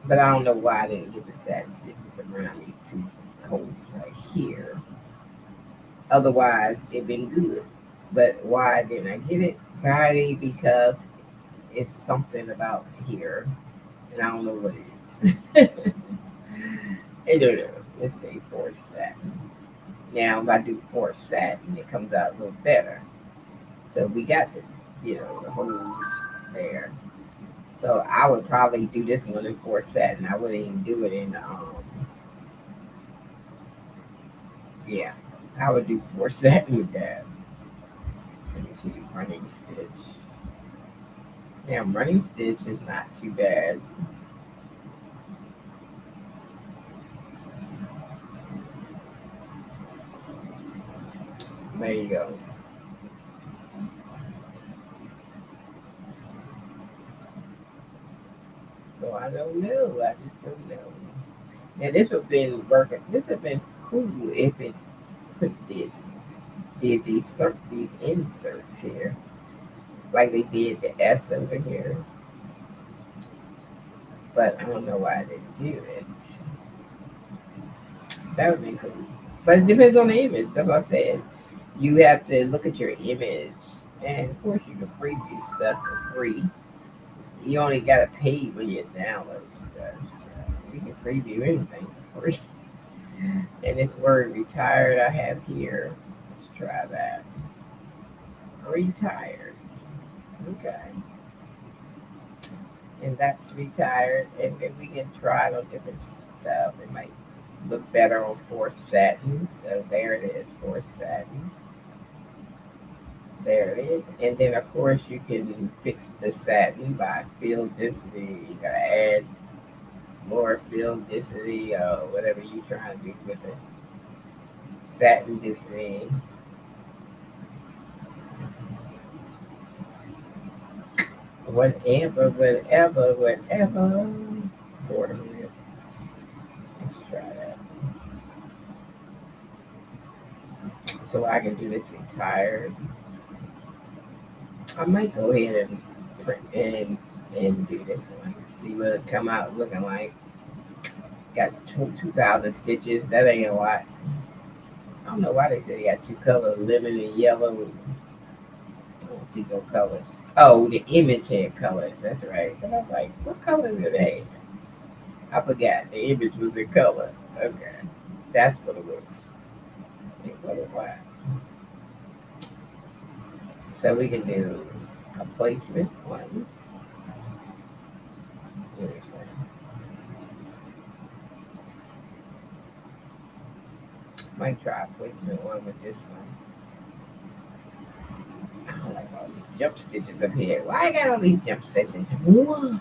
but I don't know why I didn't get the satin stitches around these two holes right here. Otherwise, it'd been good. But why didn't I get it? Probably because it's something about here, and I don't know what it is. I don't know. Let's say force satin. Now, if I do force satin, it comes out a little better. So we got the holes there. So I would probably do this one in 4 satin. I wouldn't even do it in yeah. I would do 4 satin with that. Let me see running stitch. Yeah, running stitch is not too bad. There you go. So I don't know. I just don't know. Now this would have been working. This would have been cool if it put this did these inserts here, like they did the S over here. But I don't know why they didn't do it. That would be cool. But it depends on the image. That's what I said. You have to look at your image, and of course you can preview stuff for free. You only gotta pay when you download stuff. So you can preview anything for free. And this word retired I have here. Let's try that. Retired. Okay. And that's retired. And then we can try it on different stuff. It might look better on 4 satin. So there it is, 4 satin. There it is. And then of course you can fix the satin by field density. You gotta add more field density or whatever you're trying to do with it. Satin density. Whatever. For a minute. Let's try that. So I can do this retired. I might go ahead and print and do this one. See what it come out looking like. Got 2,000 stitches. That ain't a lot. I don't know why they said they got two colors, lemon and yellow. I don't see no colors. Oh, the image had colors. That's right. But I'm like, what colors are they? I forgot. The image was the color. Okay. That's what it was. What it was. So we can do a placement one. Might try a placement one with this one. I don't like all these jump stitches up here. Why I got all these jump stitches? Why?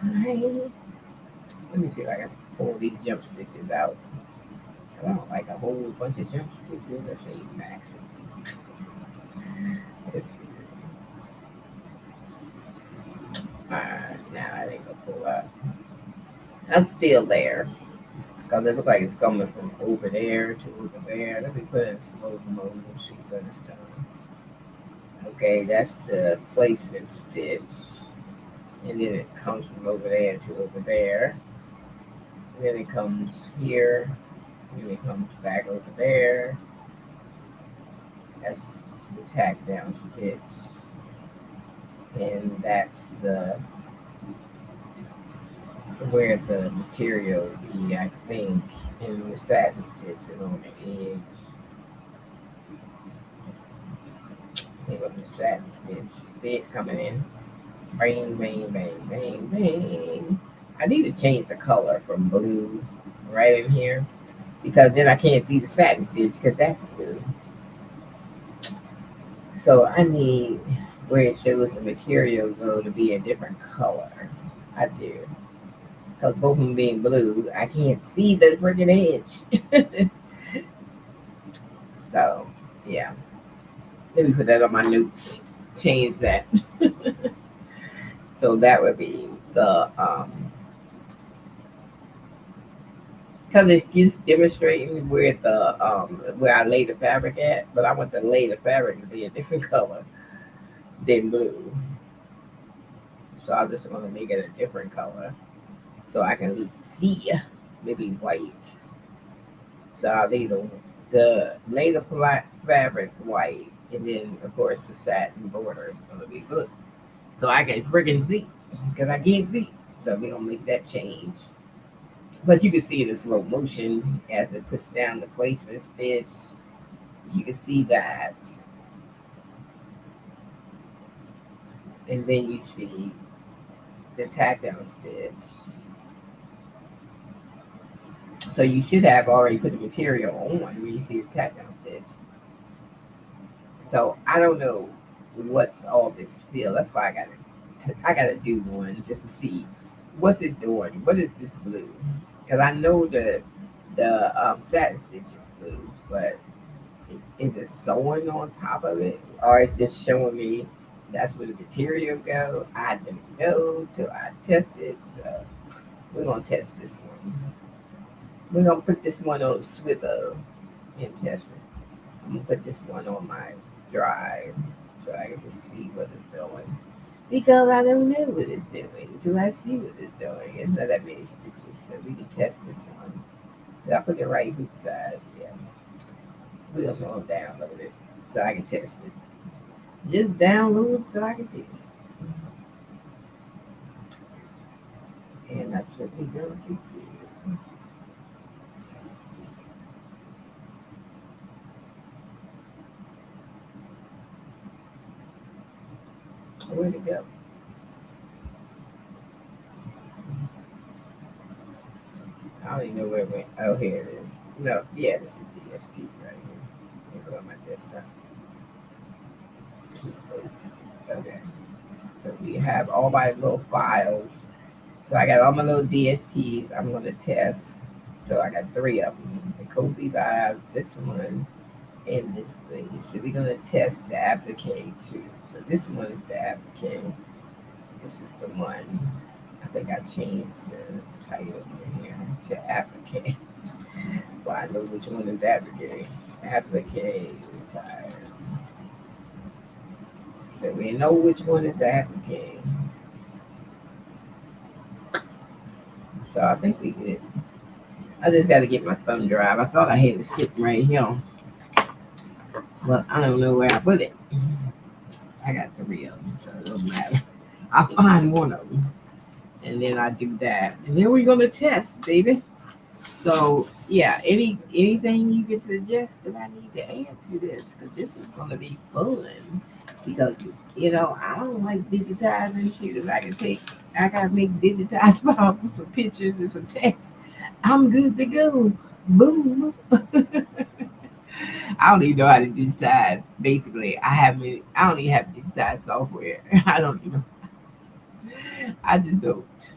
Let me see if I can pull these jump stitches out. I don't like a whole bunch of jump stitches. Let's say maximum. Let's see. Alright, now I think I'll pull up. I'm still there. Because it looks like it's coming from over there to over there. Let me put it in slow motion and see what it's done. Okay, that's the placement stitch. And then it comes from over there to over there. And then it comes here. And then it comes back over there. That's the tack down stitch. And that's the where the material would be, I think, and the satin stitch is on the edge. Think of the satin stitch. See it coming in. Bang, bang, bang, bang, bang. I need to change the color from blue right in here because then I can't see the satin stitch because that's blue. So I need where it shows the material go to be a different color. I do. Because both of them being blue, I can't see the freaking edge. So, yeah. Let me put that on my notes. Change that. So that would be the because it's just demonstrating where the where I lay the fabric at, but I want to lay the fabric to be a different color than blue. So I'm just gonna make it a different color so I can at least see maybe white. So I'll lay the fabric white, and then of course the satin border is gonna be blue. So I can freaking see because I can't see. So we're gonna make that change. But you can see it in slow motion as it puts down the placement stitch. You can see that And then you see the tack down stitch. So you should have already put the material on when you see the tack down stitch. So I don't know what's all this feel. That's why I gotta do one just to see what's it doing. What is this blue? Because I know the satin stitch is blue, but is it sewing on top of it, or it's just showing me that's where the material go? I don't know till I test it. So we're gonna test this one. We're gonna put this one on swivel and test it. I'm gonna put this one on my drive so I can just see what it's doing. Because I don't know what it's doing until I see what it's doing. It's not that many stitches, so we can test this one. Did I put the right hoop size? Yeah. We're gonna slow it down a little bit so I can test it. Just download so I can test it. And that's what we're going to do. Where'd it go? I don't even know where it went. Oh, here it is. No, yeah, this is DST right here. Let me go on my desktop. Okay. So we have all my little files. So I got all my little DSTs I'm going to test. So I got three of them. The Cozy Vibe, this one, and this one. So we're going to test the applique too. So this one is the applique. This is the one. I think I changed the title in here to applique. So I know which one is applique. Applique retired. So we know which one is applique. So I think we good. I just got to get my thumb drive. I thought I had it sitting right here, but I don't know where I put it. I got three of them, so it doesn't matter. I'll find one of them, and then I do that, and then we're gonna test, baby. So yeah, anything you can suggest that I need to add to this, because this is gonna be fun. Because I don't like digitizing shit. If I can take, I gotta make digitized files with some pictures and some text. I'm good to go. Boom. I don't even know how to digitize. Basically, I don't even have digitized software. I don't even. I just don't.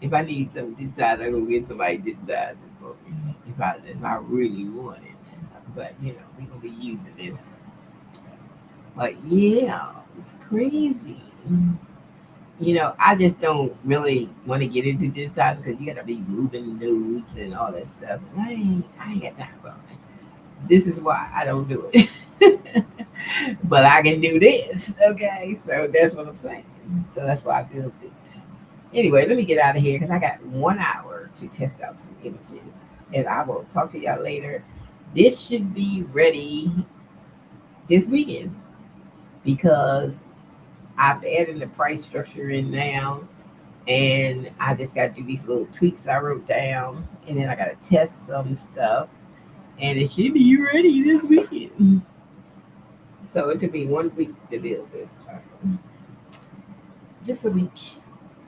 If I need something digitized, I go get somebody to digitize it for me. If I really want it, but we gonna be using this. But yeah, it's crazy. I just don't really want to get into digitizing because you gotta be moving nodes and all that stuff. And I ain't got time for it. This is why I don't do it. But I can do this. Okay, so that's what I'm saying. So that's why I built it. Anyway, let me get out of here because I got 1 hour to test out some images. And I will talk to y'all later. This should be ready this weekend because I've added the price structure in now. And I just got to do these little tweaks I wrote down. And then I got to test some stuff. And it should be ready this weekend. So it took me 1 week to build this time. Just a week.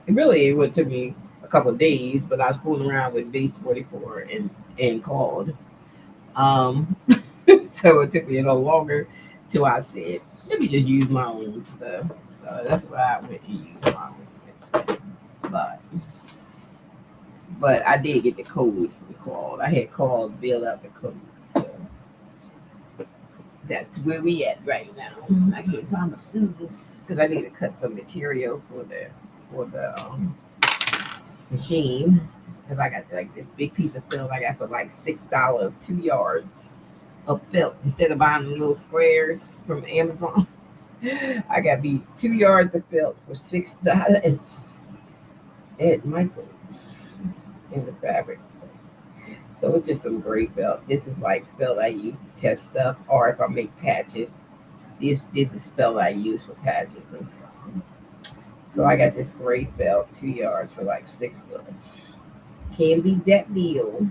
It would took me a couple of days, but I was fooling around with base 44 and Claude. So it took me a little longer till I said, let me just use my own stuff. So that's why I went and used my own stuff. But I did get the code from Claude. I had Claude build out the code. So that's where we at right now. I can't find my scissors because I need to cut some material for the machine. Because I got like this big piece of film I got for like $6, 2 yards of felt instead of buying the little squares from Amazon. I got me 2 yards of felt for $6 at Michael's in the fabric. So it's just some great felt. This is like felt I use to test stuff, or if I make patches. This is felt I use for patches and stuff. So I got this great felt, 2 yards for like $6. Can be that deal.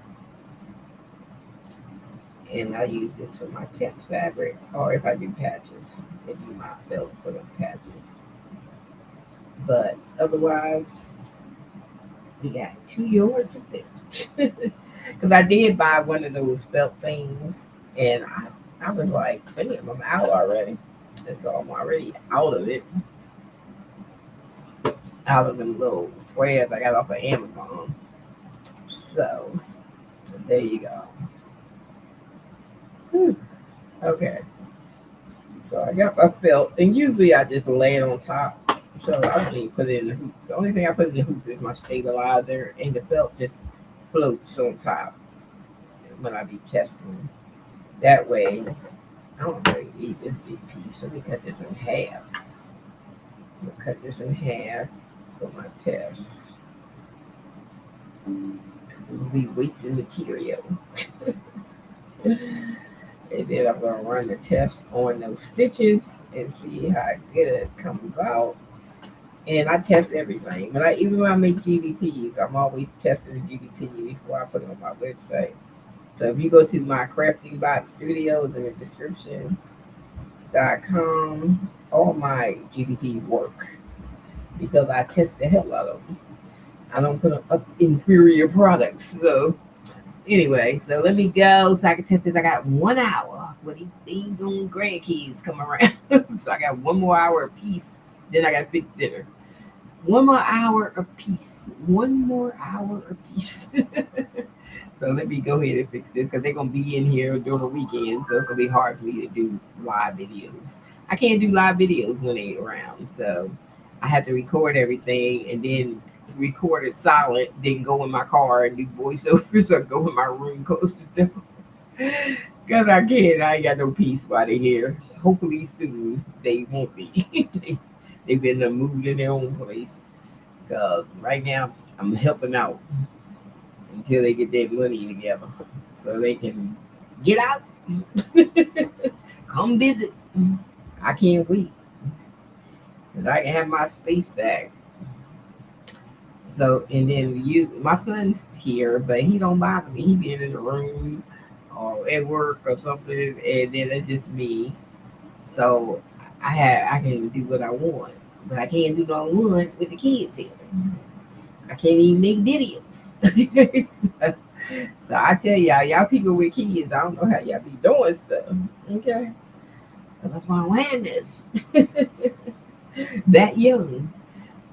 And I use this for my test fabric, or if I do patches, I do my felt for the patches. But otherwise, we got 2 yards of it. Because I did buy one of those felt things, and I was like, damn, I'm out already. And so I'm already out of it, out of them little squares I got off of Amazon. So there you go. Whew. Okay, so I got my felt, and usually I just lay it on top. So I don't even put it in the hoops. The only thing I put in the hoop is my stabilizer, and the felt just floats on top when I be testing. That way, I don't really need this big piece. Let me cut this in half. I'm gonna cut this in half for my test. We'll be wasting material. And then I'm gonna run the test on those stitches and see how good it comes out. And I test everything. Even when I make GPTs, I'm always testing the GPT before I put it on my website. So if you go to my crafting bot studios in the description.com, all my GPTs work because I test the hell out of them. I don't put up inferior products. So anyway, so let me go so I can test it. I got 1 hour with these going grandkids come around. So I got 1 more hour apiece. Then I got to fix dinner. 1 more hour apiece. 1 more hour apiece. So let me go ahead and fix this because they're gonna be in here during the weekend, so it's gonna be hard for me to do live videos. I can't do live videos when they're around, so I have to record everything and then record it silent, then go in my car and do voiceovers or go in my room close to them. Because I can't, I ain't got no peace while they're here. So hopefully soon they won't be. They've been moved in their own place. Because right now I'm helping out until they get their money together so they can get out. Come visit. I can't wait because I can have my space back. So and then my son's here, but he don't bother me. He be in the room or at work or something, and then it's just me. So I can do what I want, but I can't do no one with the kids here. I can't even make videos. So I tell y'all people with kids, I don't know how y'all be doing stuff. Okay. So that's why I'm landing. That young.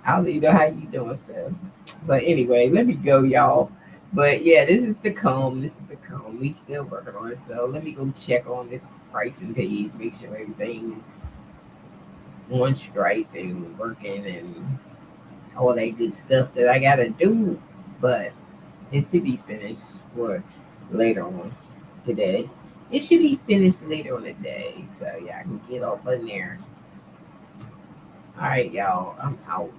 I don't even know how you doing stuff. But anyway, let me go, y'all. But yeah, this is to come. This is to come. We still working on it. So let me go check on this pricing page, make sure everything is on stripe and working and all that good stuff that I gotta do. But it should be finished for later on today. It should be finished later on today. So yeah, I can get off in there. All right, y'all. I'm out.